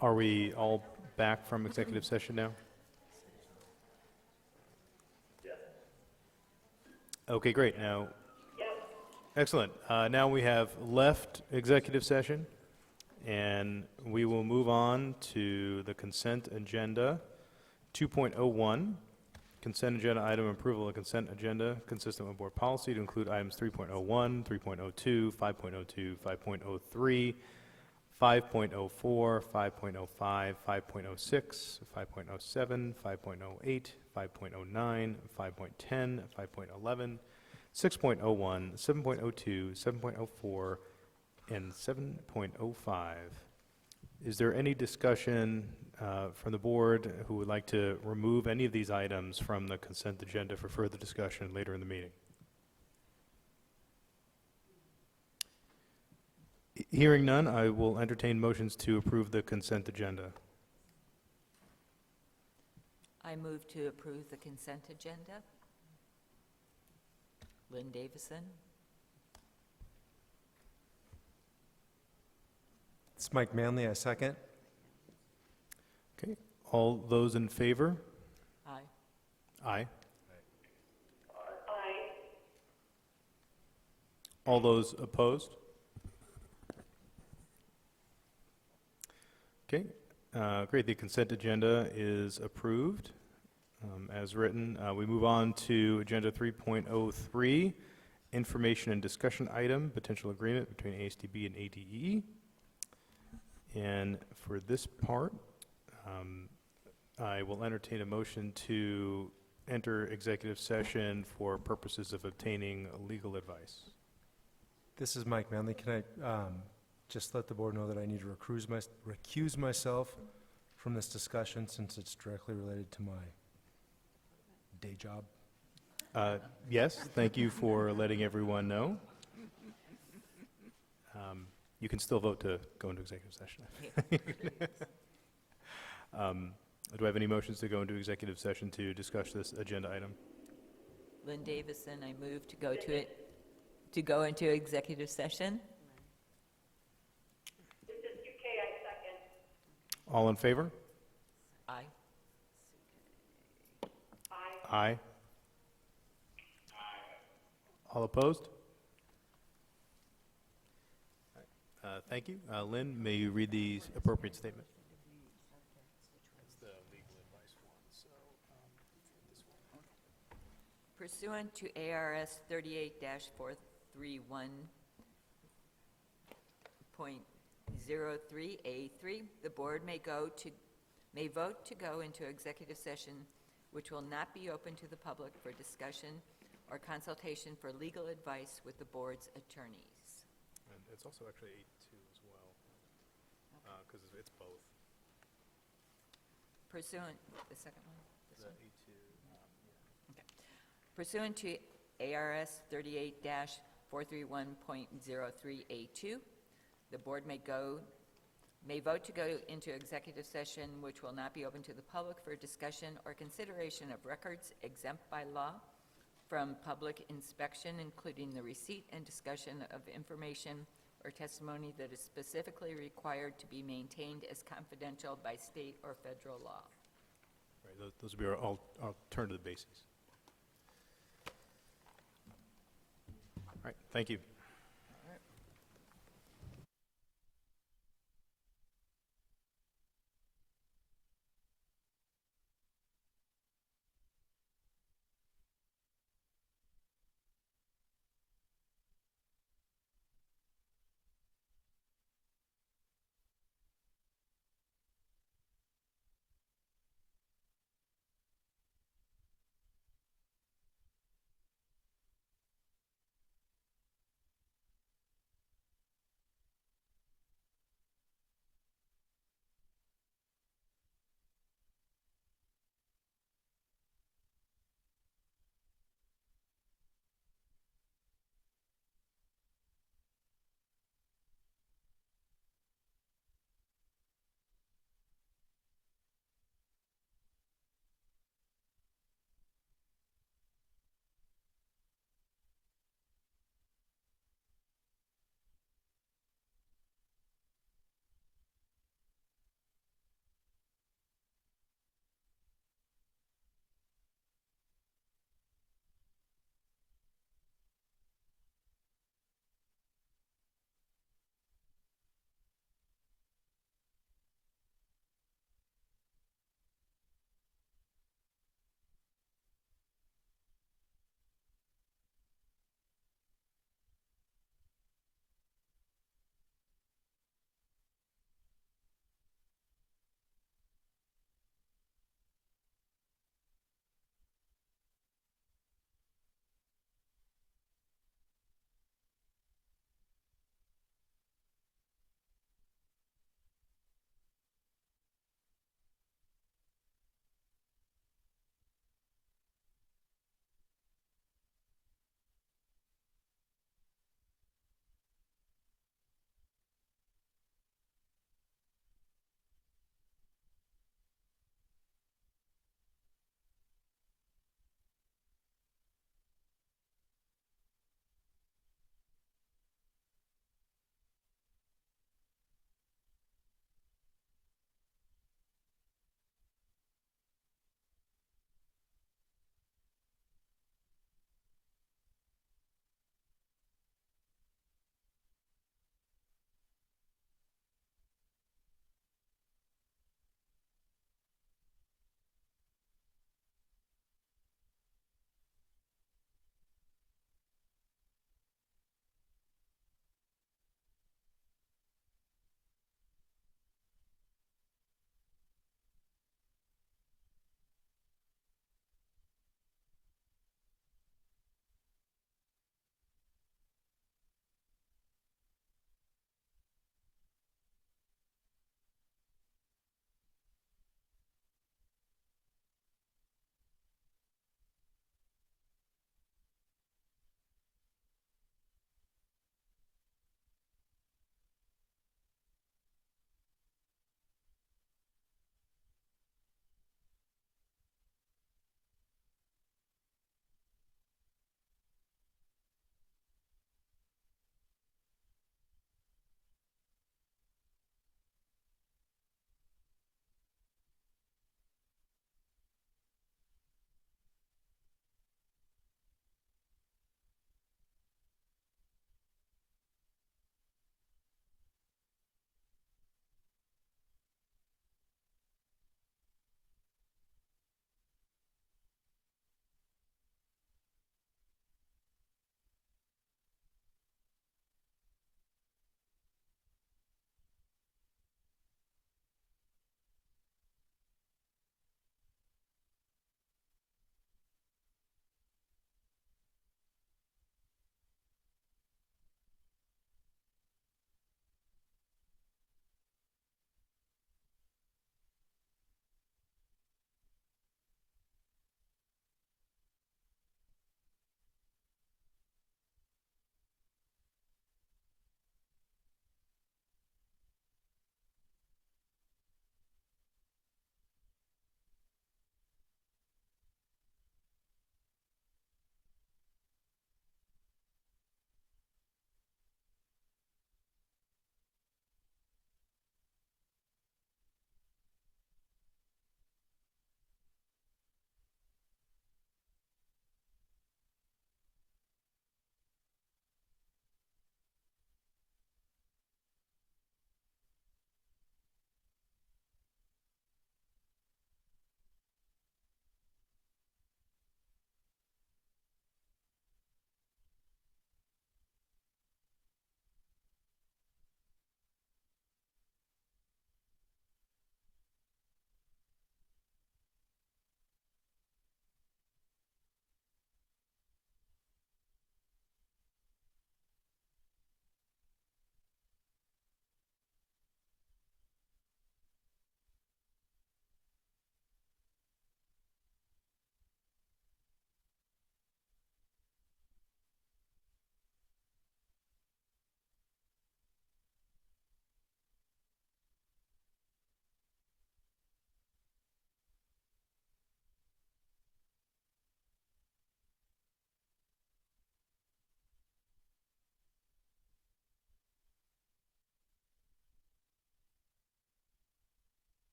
Are we all back from executive session now? Okay, great. Now, excellent. Now we have left executive session, and we will move on to the consent agenda. 2.01, consent agenda item approval of consent agenda consistent with board policy to include items 3.01, 3.02, 5.02, 5.03, 5.04, 5.05, 5.06, 5.07, 5.08, 5.09, 5.10, 5.11, 6.01, 7.02, 7.04, and 7.05. Is there any discussion from the board who would like to remove any of these items from the consent agenda for further discussion later in the meeting? Hearing none, I will entertain motions to approve the consent agenda. I move to approve the consent agenda. Lynn Davison. It's Mike Manley, I second. Okay, all those in favor? Aye. Aye. Aye. All those opposed? Okay, great. The consent agenda is approved as written. We move on to agenda 3.03, information and discussion item, potential agreement between ASTB and ADE. And for this part, I will entertain a motion to enter executive session for purposes of obtaining legal advice. This is Mike Manley. Can I just let the board know that I need to recuse myself from this discussion since it's directly related to my day job? Yes, thank you for letting everyone know. You can still vote to go into executive session. Do I have any motions to go into executive session to discuss this agenda item? Lynn Davison, I move to go into executive session. This is UK, I second. All in favor? Aye. Aye. All opposed? Thank you. Lynn, may you read the appropriate statement? Pursuant to ARS 38-43.03A3, the board may vote to go into executive session, which will not be open to the public for discussion or consultation for legal advice with the board's attorneys. And it's also actually 8-2 as well, because it's both. Pursuant, the second one? This one? 8-2. Pursuant to ARS 38-431.03A2, the board may vote to go into executive session, which will not be open to the public for discussion or consideration of records exempt by law from public inspection, including the receipt and discussion of information or testimony that is specifically required to be maintained as confidential by state or federal law. Right, those would be our alternative bases. All right, thank you.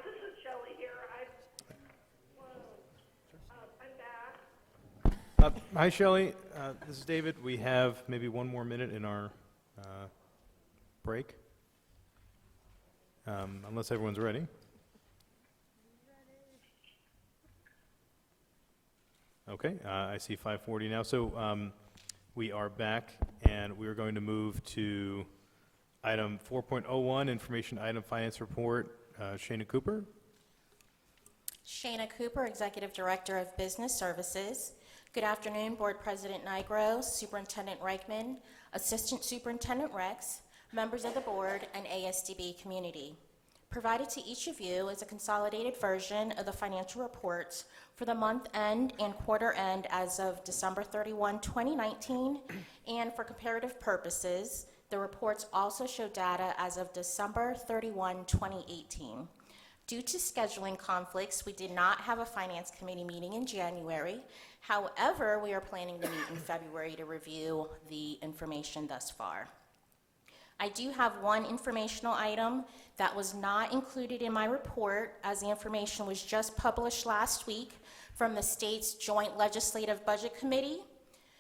this is Shelley here. I'm back. Hi, Shelley. This is David. We have maybe one more minute in our break, unless everyone's ready. Okay, I see 5:40 now. So we are back, and we are going to move to item 4.01, information item finance report. Shana Cooper. Shana Cooper, Executive Director of Business Services. Good afternoon, Board President Nigro, Superintendent Reichman, Assistant Superintendent Rex, members of the board, and ASDB community. Provided to each of you is a consolidated version of the financial reports for the month end and quarter end as of December 31, 2019, and for comparative purposes, the reports also show data as of December 31, 2018. Due to scheduling conflicts, we did not have a Finance Committee meeting in January. However, we are planning to meet in February to review the information thus far. I do have one informational item that was not included in my report, as the information was just published last week from the state's Joint Legislative Budget Committee.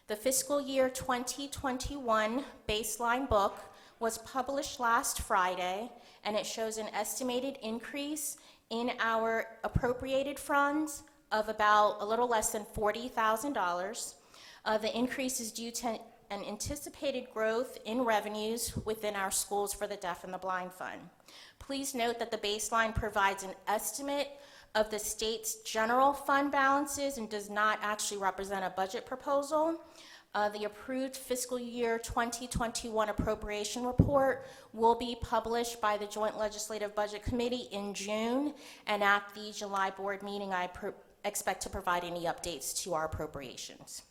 The fiscal year 2021 baseline book was published last Friday, and it shows an estimated increase in our appropriated funds of about a little less than $40,000. The increase is due to an anticipated growth in revenues within our Schools for the Deaf and the Blind Fund. Please note that the baseline provides an estimate of the state's general fund balances and does not actually represent a budget proposal. The approved fiscal year 2021 appropriation report will be published by the Joint Legislative Budget Committee in June, and at the July board meeting, I expect to provide any updates to our appropriations.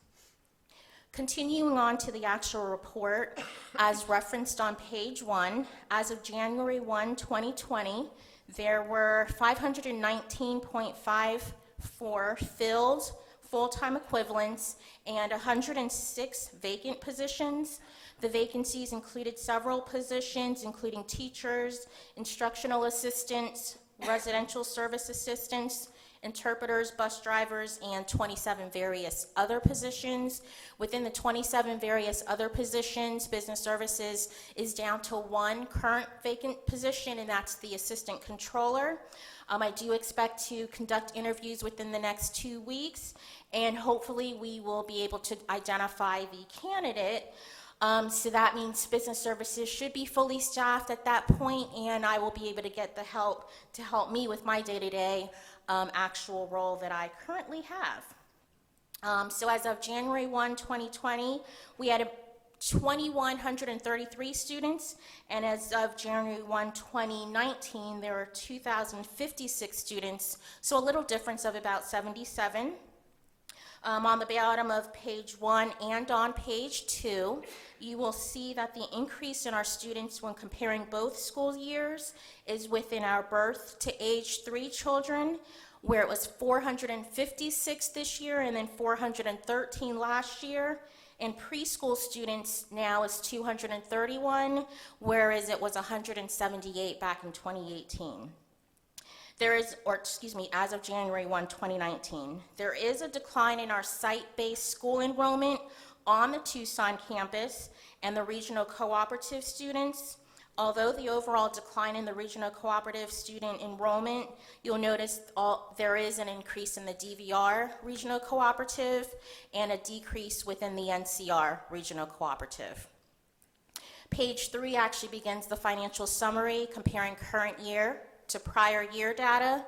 Continuing on to the actual report, as referenced on page 1, as of January 1, 2020, there were 519.54 filled full-time equivalents and 106 vacant positions. The vacancies included several positions, including teachers, instructional assistants, residential service assistants, interpreters, bus drivers, and 27 various other positions. Within the 27 various other positions, Business Services is down to one current vacant position, and that's the assistant controller. I do expect to conduct interviews within the next 2 weeks, and hopefully we will be able to identify the candidate. So that means Business Services should be fully staffed at that point, and I will be able to get the help to help me with my day-to-day actual role that I currently have. So as of January 1, 2020, we had 2,133 students, and as of January 1, 2019, there were 2,056 students, so a little difference of about 77. On the bottom of page 1 and on page 2, you will see that the increase in our students when comparing both school years is within our birth to age 3 children, where it was 456 this year and then 413 last year. And preschool students now is 231, whereas it was 178 back in 2018. As of January 1, 2019, there is a decline in our site-based school enrollment on the Tucson campus and the regional cooperative students. Although the overall decline in the regional cooperative student enrollment, you'll notice there is an increase in the DVR regional cooperative and a decrease within the NCR regional cooperative. Page 3 actually begins the financial summary comparing current year to prior year data.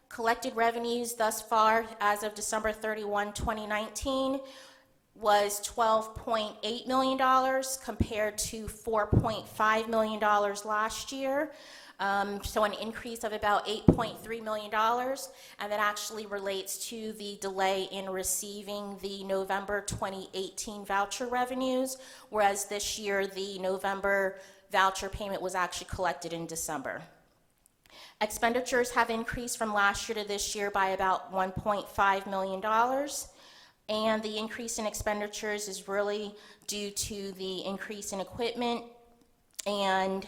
Collected revenues thus far as of December 31, 2019 was $12.8 million compared to $4.5 million last year. So an increase of about $8.3 million, and that actually relates to the delay in receiving the November 2018 voucher revenues, whereas this year the November voucher payment was actually collected in December. Expenditures have increased from last year to this year by about $1.5 million. And the increase in expenditures is really due to the increase in equipment and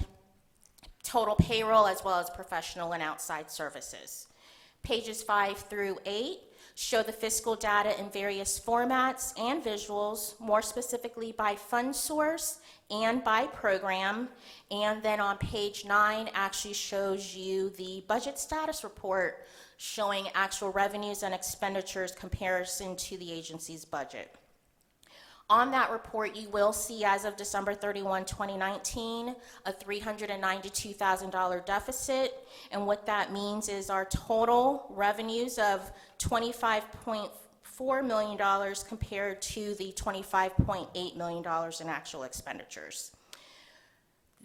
total payroll, as well as professional and outside services. Pages 5 through 8 show the fiscal data in various formats and visuals, more specifically by fund source and by program. And then on page 9 actually shows you the budget status report showing actual revenues and expenditures comparison to the agency's budget. On that report, you will see, as of December 31, 2019, a $392,000 deficit. And what that means is our total revenues of $25.4 million compared to the $25.8 million in actual expenditures.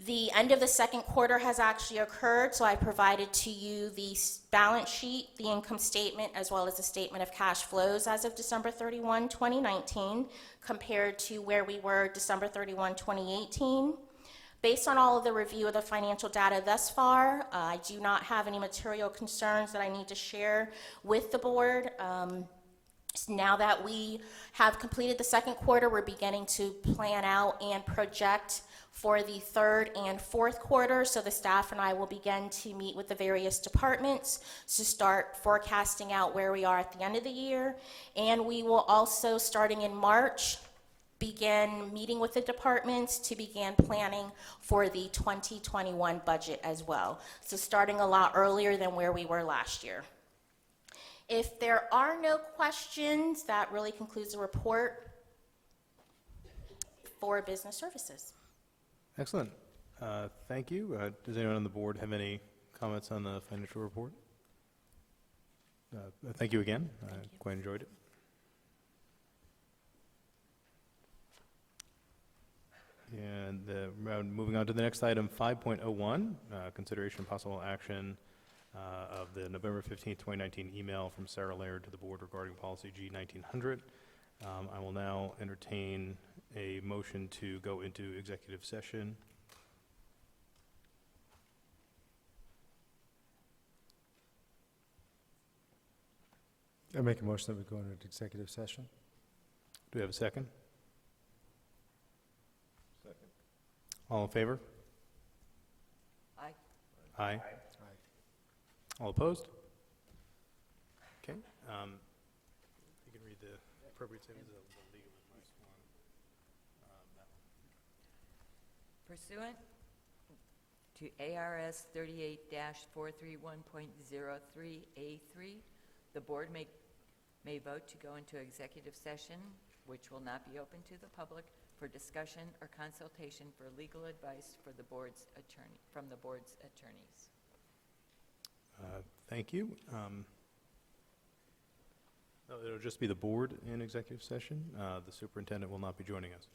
The end of the second quarter has actually occurred, so I provided to you the balance sheet, the income statement, as well as the statement of cash flows as of December 31, 2019, compared to where we were December 31, 2018. Based on all of the review of the financial data thus far, I do not have any material concerns that I need to share with the board. Now that we have completed the second quarter, we're beginning to plan out and project for the third and fourth quarter. So the staff and I will begin to meet with the various departments to start forecasting out where we are at the end of the year. And we will also, starting in March, begin meeting with the departments to begin planning for the 2021 budget as well. So starting a lot earlier than where we were last year. If there are no questions, that really concludes the report for business services. Excellent. Thank you. Does anyone on the board have any comments on the financial report? Thank you again. I quite enjoyed it. And moving on to the next item, 5.01, consideration of possible action of the November 15th, 2019 email from Sarah Laird to the board regarding policy G1900. I will now entertain a motion to go into executive session. I make a motion that we go into executive session. Do we have a second? Second. All in favor? Aye. Aye. All opposed? Okay. You can read the appropriate statements of the legal advice one. Pursuant to ARS 38-431.03A3, the board may vote to go into executive session, which will not be open to the public, for discussion or consultation for legal advice for the board's attorney, from the board's attorneys. Thank you. It'll just be the board in executive session. The superintendent will not be joining us.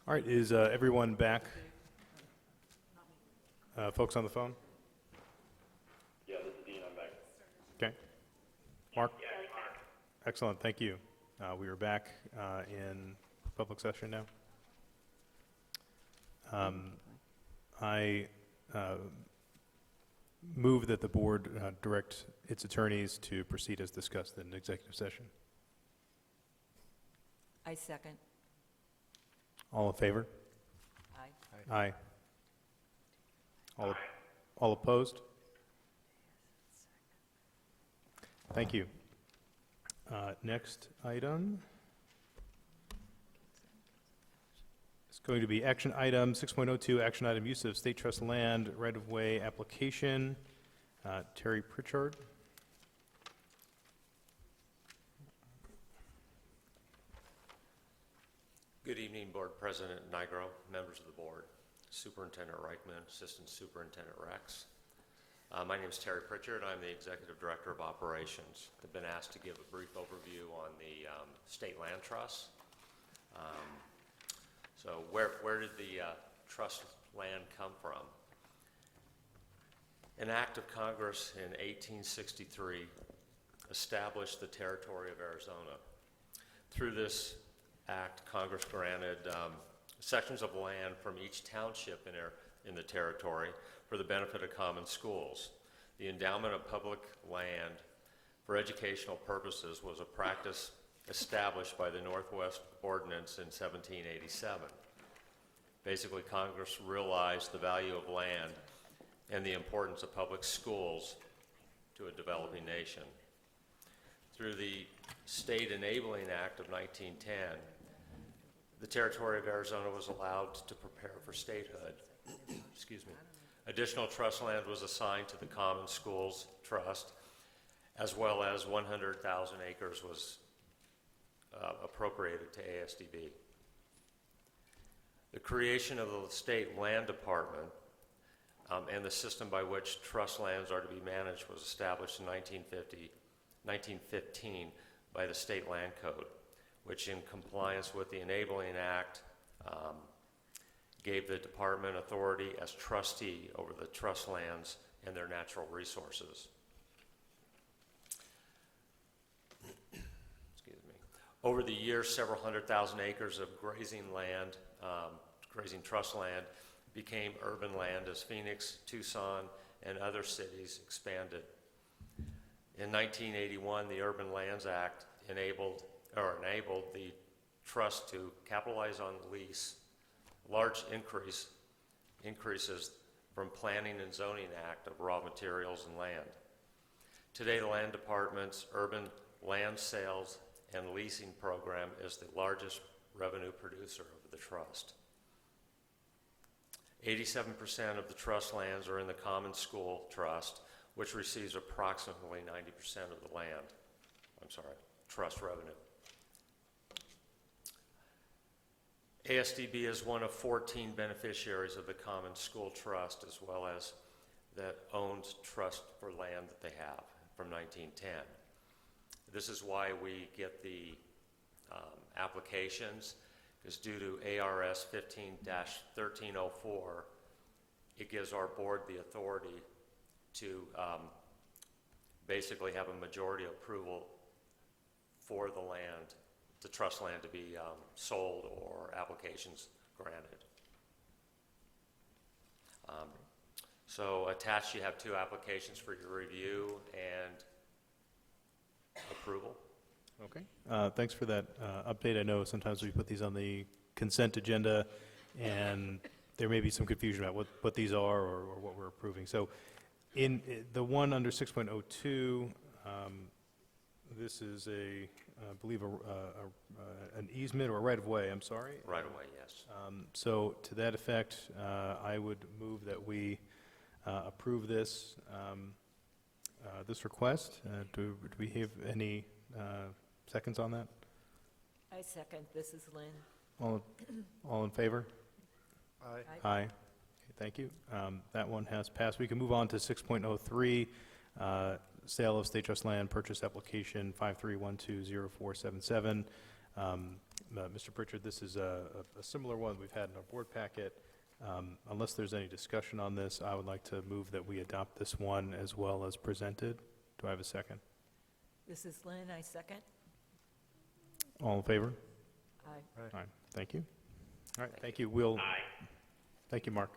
All right, is everyone back? Folks on the phone? Yeah, this is Dean, I'm back. Okay. Mark? Excellent, thank you. We are back in public session now. I move that the board direct its attorneys to proceed as discussed in executive session. I second. All in favor? Aye. Aye. All opposed? Thank you. Next item is going to be action item 6.02, action item use of state trust land right-of-way application. Terry Pritchard. Good evening, Board President Nigro, members of the board, Superintendent Reichman, Assistant Superintendent Rex. My name is Terry Pritchard. I'm the Executive Director of Operations. I've been asked to give a brief overview on the State Land Trust. So where did the trust land come from? An act of Congress in 1863 established the territory of Arizona. Through this act, Congress granted sections of land from each township in the territory for the benefit of common schools. The endowment of public land for educational purposes was a practice established by the Northwest Ordinance in 1787. Basically, Congress realized the value of land and the importance of public schools to a developing nation. Through the State Enabling Act of 1910, the territory of Arizona was allowed to prepare for statehood. Excuse me. Additional trust land was assigned to the Common Schools Trust, as well as 100,000 acres was appropriated to ASDB. The creation of the State Land Department and the system by which trust lands are to be managed was established in 1915 by the State Land Code, which in compliance with the Enabling Act gave the department authority as trustee over the trust lands and their natural resources. Excuse me. Over the years, several 100,000 acres of grazing land, grazing trust land, became urban land as Phoenix, Tucson, and other cities expanded. In 1981, the Urban Lands Act enabled the trust to capitalize on lease large increases from Planning and Zoning Act of raw materials and land. Today, the Land Department's urban land sales and leasing program is the largest revenue producer of the trust. 87% of the trust lands are in the Common School Trust, which receives approximately 90% of the trust revenue. ASDB is one of 14 beneficiaries of the Common School Trust, as well as that owns trust for land that they have from 1910. This is why we get the applications, because due to ARS 15-1304, it gives our board the authority to basically have a majority approval for the land, the trust land to be sold or applications granted. So attached you have two applications for your review and approval. Okay. Thanks for that update. I know sometimes we put these on the consent agenda, and there may be some confusion about what these are or what we're approving. So in the one under 6.02, this is I believe an easement or a right-of-way, I'm sorry. Right-of-way, yes. So to that effect, I would move that we approve this request. Do we have any seconds on that? I second. This is Lynn. All in favor? Aye. Aye. Okay, thank you. That one has passed. We can move on to 6.03, sale of state trust land purchase application 53120477. Mr. Pritchard, this is a similar one we've had in our board packet. Unless there's any discussion on this, I would like to move that we adopt this one as well as presented. Do I have a second? This is Lynn, I second. All in favor? Aye. All right, thank you. All right, thank you. We'll, thank you, Mark.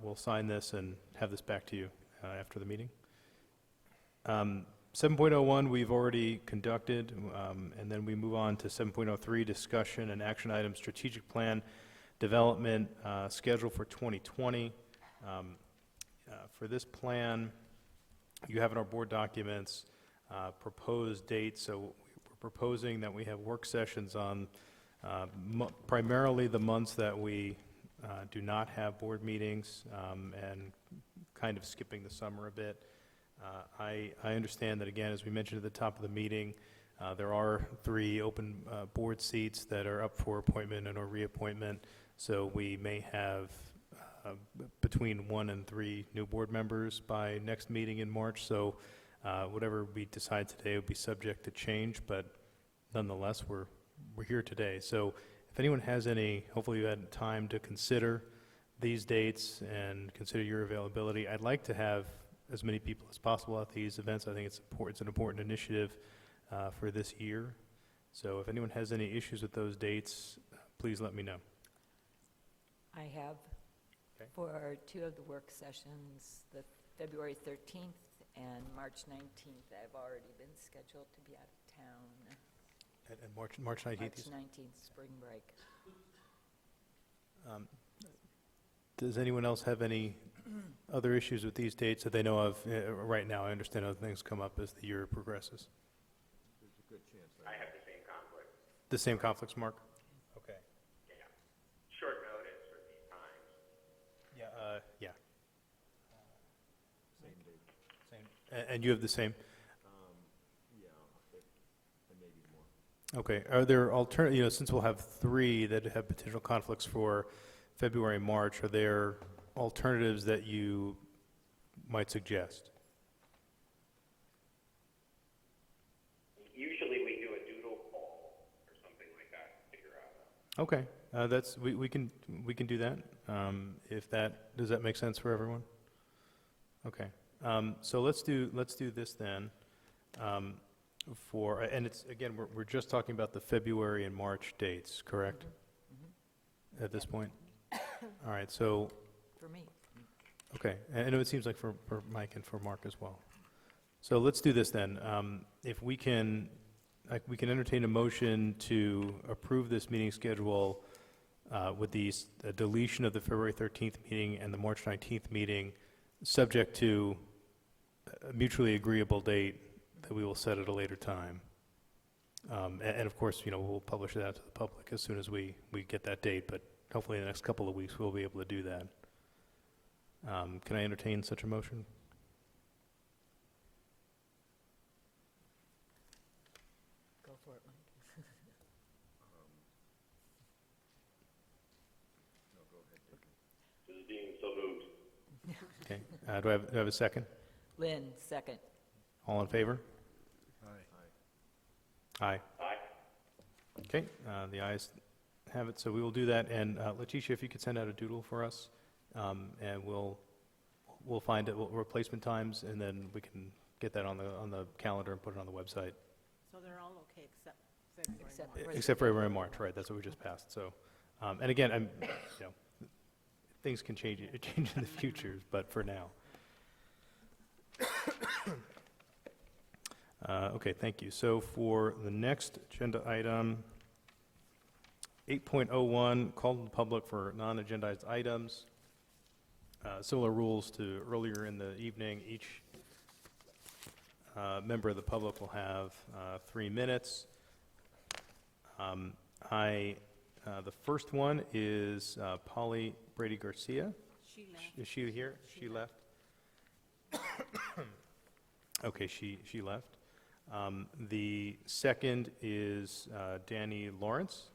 We'll sign this and have this back to you after the meeting. 7.01 we've already conducted, and then we move on to 7.03, discussion and action items, strategic plan development schedule for 2020. For this plan, you have in our board documents proposed dates, so we're proposing that we have work sessions on primarily the months that we do not have board meetings, and kind of skipping the summer a bit. I understand that, again, as we mentioned at the top of the meeting, there are 3 open board seats that are up for appointment and or reappointment, so we may have between 1 and 3 new board members by next meeting in March, so whatever we decide today will be subject to change, but nonetheless, we're here today. So if anyone has any, hopefully you had time to consider these dates and consider your availability. I'd like to have as many people as possible at these events. I think it's an important initiative for this year. So if anyone has any issues with those dates, please let me know. I have, Okay. for 2 of the work sessions, the February 13th and March 19th, I've already been scheduled to be out of town. And March 19th? March 19th, spring break. Does anyone else have any other issues with these dates that they know of right now? I understand other things come up as the year progresses. I have the same conflict. The same conflicts, Mark? Okay. Yeah. Short notice for these times. Yeah. Yeah. Same. And you have the same? Okay. Are there since we'll have 3 that have potential conflicts for February and March, are there alternatives that you might suggest? Usually we do a doodle poll or something like that to figure out. Okay. We can do that. Does that make sense for everyone? Okay. So let's do this then. And it's, again, we're just talking about the February and March dates, correct? At this point? All right, so, For me. okay, and I know it seems like for Mike and for Mark as well. So let's do this then. If we can entertain a motion to approve this meeting schedule with the deletion of the February 13th meeting and the March 19th meeting, subject to a mutually agreeable date that we will set at a later time. And of course, we'll publish that out to the public as soon as we get that date, but hopefully in the next couple of weeks we'll be able to do that. Can I entertain such a motion? Go for it, Mike. This is being so moved. Okay, do I have a second? Lynn, second. All in favor? Aye. Aye. Okay, the ayes have it, so we will do that. And Letitia, if you could send out a doodle for us, and we'll find replacement times, and then we can get that on the calendar and put it on the website. So they're all okay except February. Except for February and March, right? That's what we just passed. So, and again, things can change in the future, but for now. Okay, thank you. So for the next agenda item, 8.01, call to the public for non-agendized items. Similar rules to earlier in the evening. Each member of the public will have 3 minutes. The first one is Polly Brady Garcia. She left. Is she here? She left? Okay, she left. The second is Danny Lawrence.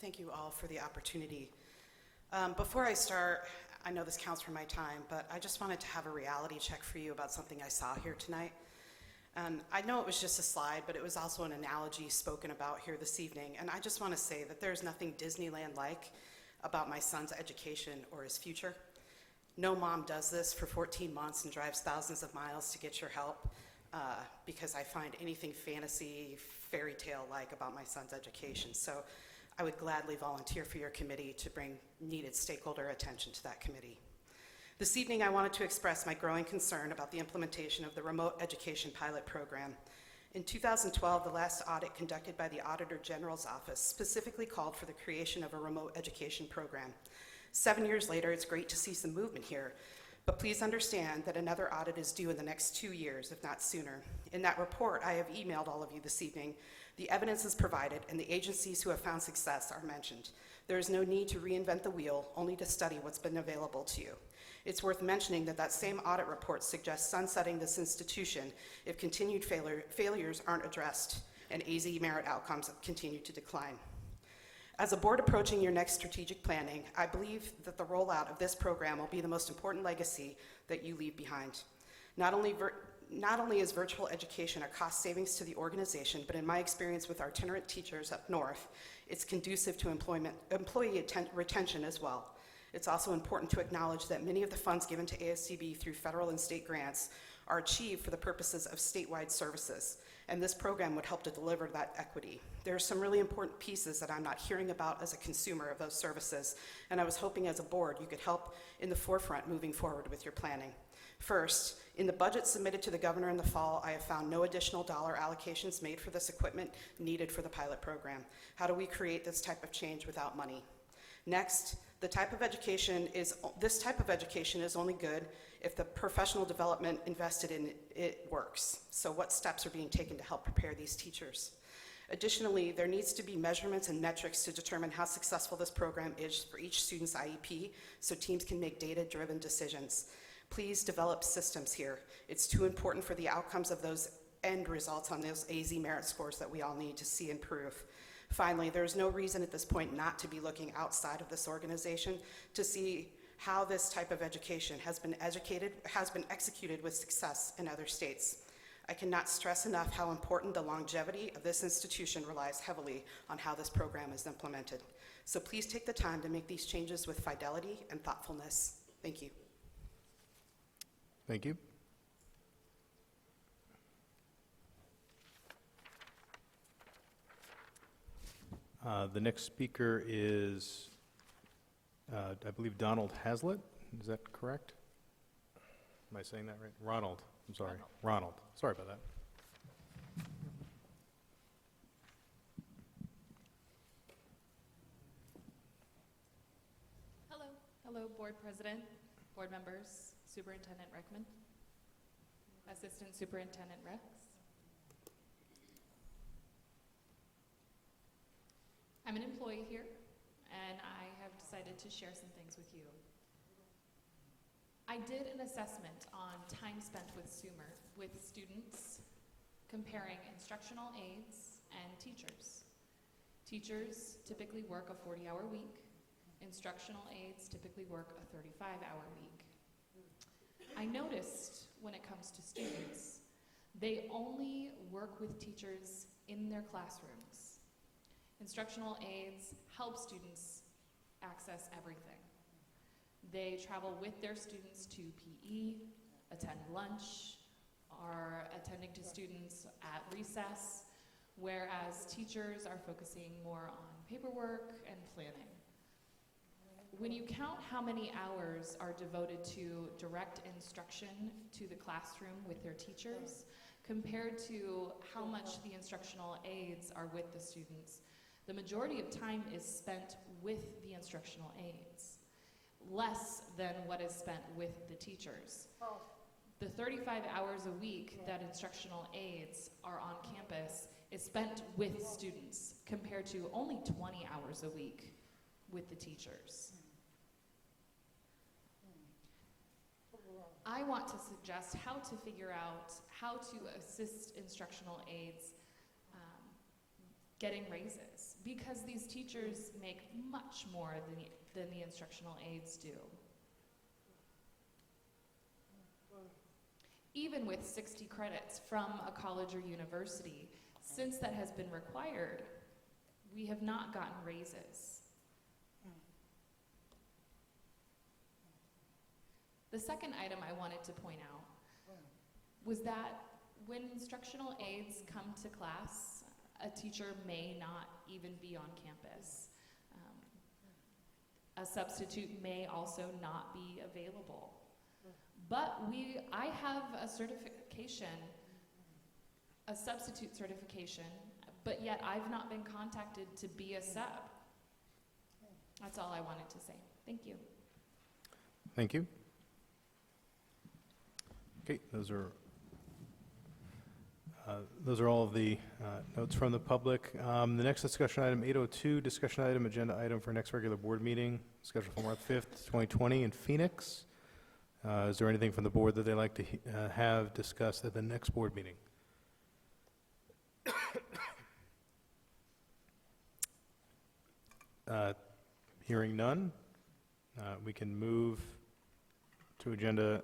Thank you all for the opportunity. Before I start, I know this counts for my time, but I just wanted to have a reality check for you about something I saw here tonight. And I know it was just a slide, but it was also an analogy spoken about here this evening. And I just want to say that there's nothing Disneyland-like about my son's education or his future. No mom does this for 14 months and drives thousands of miles to get your help because I find anything fantasy, fairy tale-like about my son's education. So I would gladly volunteer for your committee to bring needed stakeholder attention to that committee. This evening, I wanted to express my growing concern about the implementation of the remote education pilot program. In 2012, the last audit conducted by the Auditor General's Office specifically called for the creation of a remote education program. 7 years later, it's great to see some movement here, but please understand that another audit is due in the next 2 years, if not sooner. In that report, I have emailed all of you this evening. The evidence is provided, and the agencies who have found success are mentioned. There is no need to reinvent the wheel, only to study what's been available to you. It's worth mentioning that that same audit report suggests sunsetting this institution if continued failures aren't addressed and AZ merit outcomes continue to decline. As a board approaching your next strategic planning, I believe that the rollout of this program will be the most important legacy that you leave behind. Not only is virtual education a cost savings to the organization, but in my experience with our itinerant teachers up north, it's conducive to employee retention as well. It's also important to acknowledge that many of the funds given to ASCB through federal and state grants are achieved for the purposes of statewide services, and this program would help to deliver that equity. There are some really important pieces that I'm not hearing about as a consumer of those services, and I was hoping as a board you could help in the forefront moving forward with your planning. First, in the budget submitted to the governor in the fall, I have found no additional dollar allocations made for this equipment needed for the pilot program. How do we create this type of change without money? Next, this type of education is only good if the professional development invested in it works. So what steps are being taken to help prepare these teachers? Additionally, there needs to be measurements and metrics to determine how successful this program is for each student's IEP so teams can make data-driven decisions. Please develop systems here. It's too important for the outcomes of those end results on those AZ merit scores that we all need to see improve. Finally, there is no reason at this point not to be looking outside of this organization to see how this type of education has been executed with success in other states. I cannot stress enough how important the longevity of this institution relies heavily on how this program is implemented. So please take the time to make these changes with fidelity and thoughtfulness. Thank you. Thank you. The next speaker is, I believe, Donald Hazlitt. Is that correct? Am I saying that right? Ronald. I'm sorry. Ronald. Sorry about that. Hello. Hello, Board President, Board members, Superintendent Reckman, Assistant Superintendent Rex. I'm an employee here, and I have decided to share some things with you. I did an assessment on time spent with students, comparing instructional aides and teachers. Teachers typically work a 40-hour week. Instructional aides typically work a 35-hour week. I noticed when it comes to students, they only work with teachers in their classrooms. Instructional aides help students access everything. They travel with their students to PE, attend lunch, are attending to students at recess, whereas teachers are focusing more on paperwork and planning. When you count how many hours are devoted to direct instruction to the classroom with their teachers, compared to how much the instructional aides are with the students, the majority of time is spent with the instructional aides, less than what is spent with the teachers. The 35 hours a week that instructional aides are on campus is spent with students, compared to only 20 hours a week with the teachers. I want to suggest how to figure out how to assist instructional aides getting raises, because these teachers make much more than the instructional aides do. Even with 60 credits from a college or university, since that has been required, we have not gotten raises. The second item I wanted to point out was that when instructional aides come to class, a teacher may not even be on campus. A substitute may also not be available. But I have a certification, a substitute certification, but yet I've not been contacted to be a sub. That's all I wanted to say. Thank you. Thank you. Okay, those are all of the notes from the public. The next discussion item, 802, discussion item, agenda item for next regular board meeting, scheduled for March 5th, 2020 in Phoenix. Is there anything from the board that they'd like to have discussed at the next board meeting? Hearing none, we can move to agenda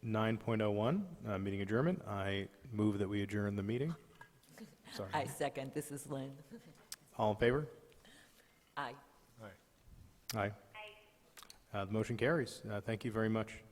9.01, meeting adjournment. I move that we adjourn the meeting. Sorry. I second. This is Lynn. All in favor? Aye. Aye. The motion carries. Thank you very much.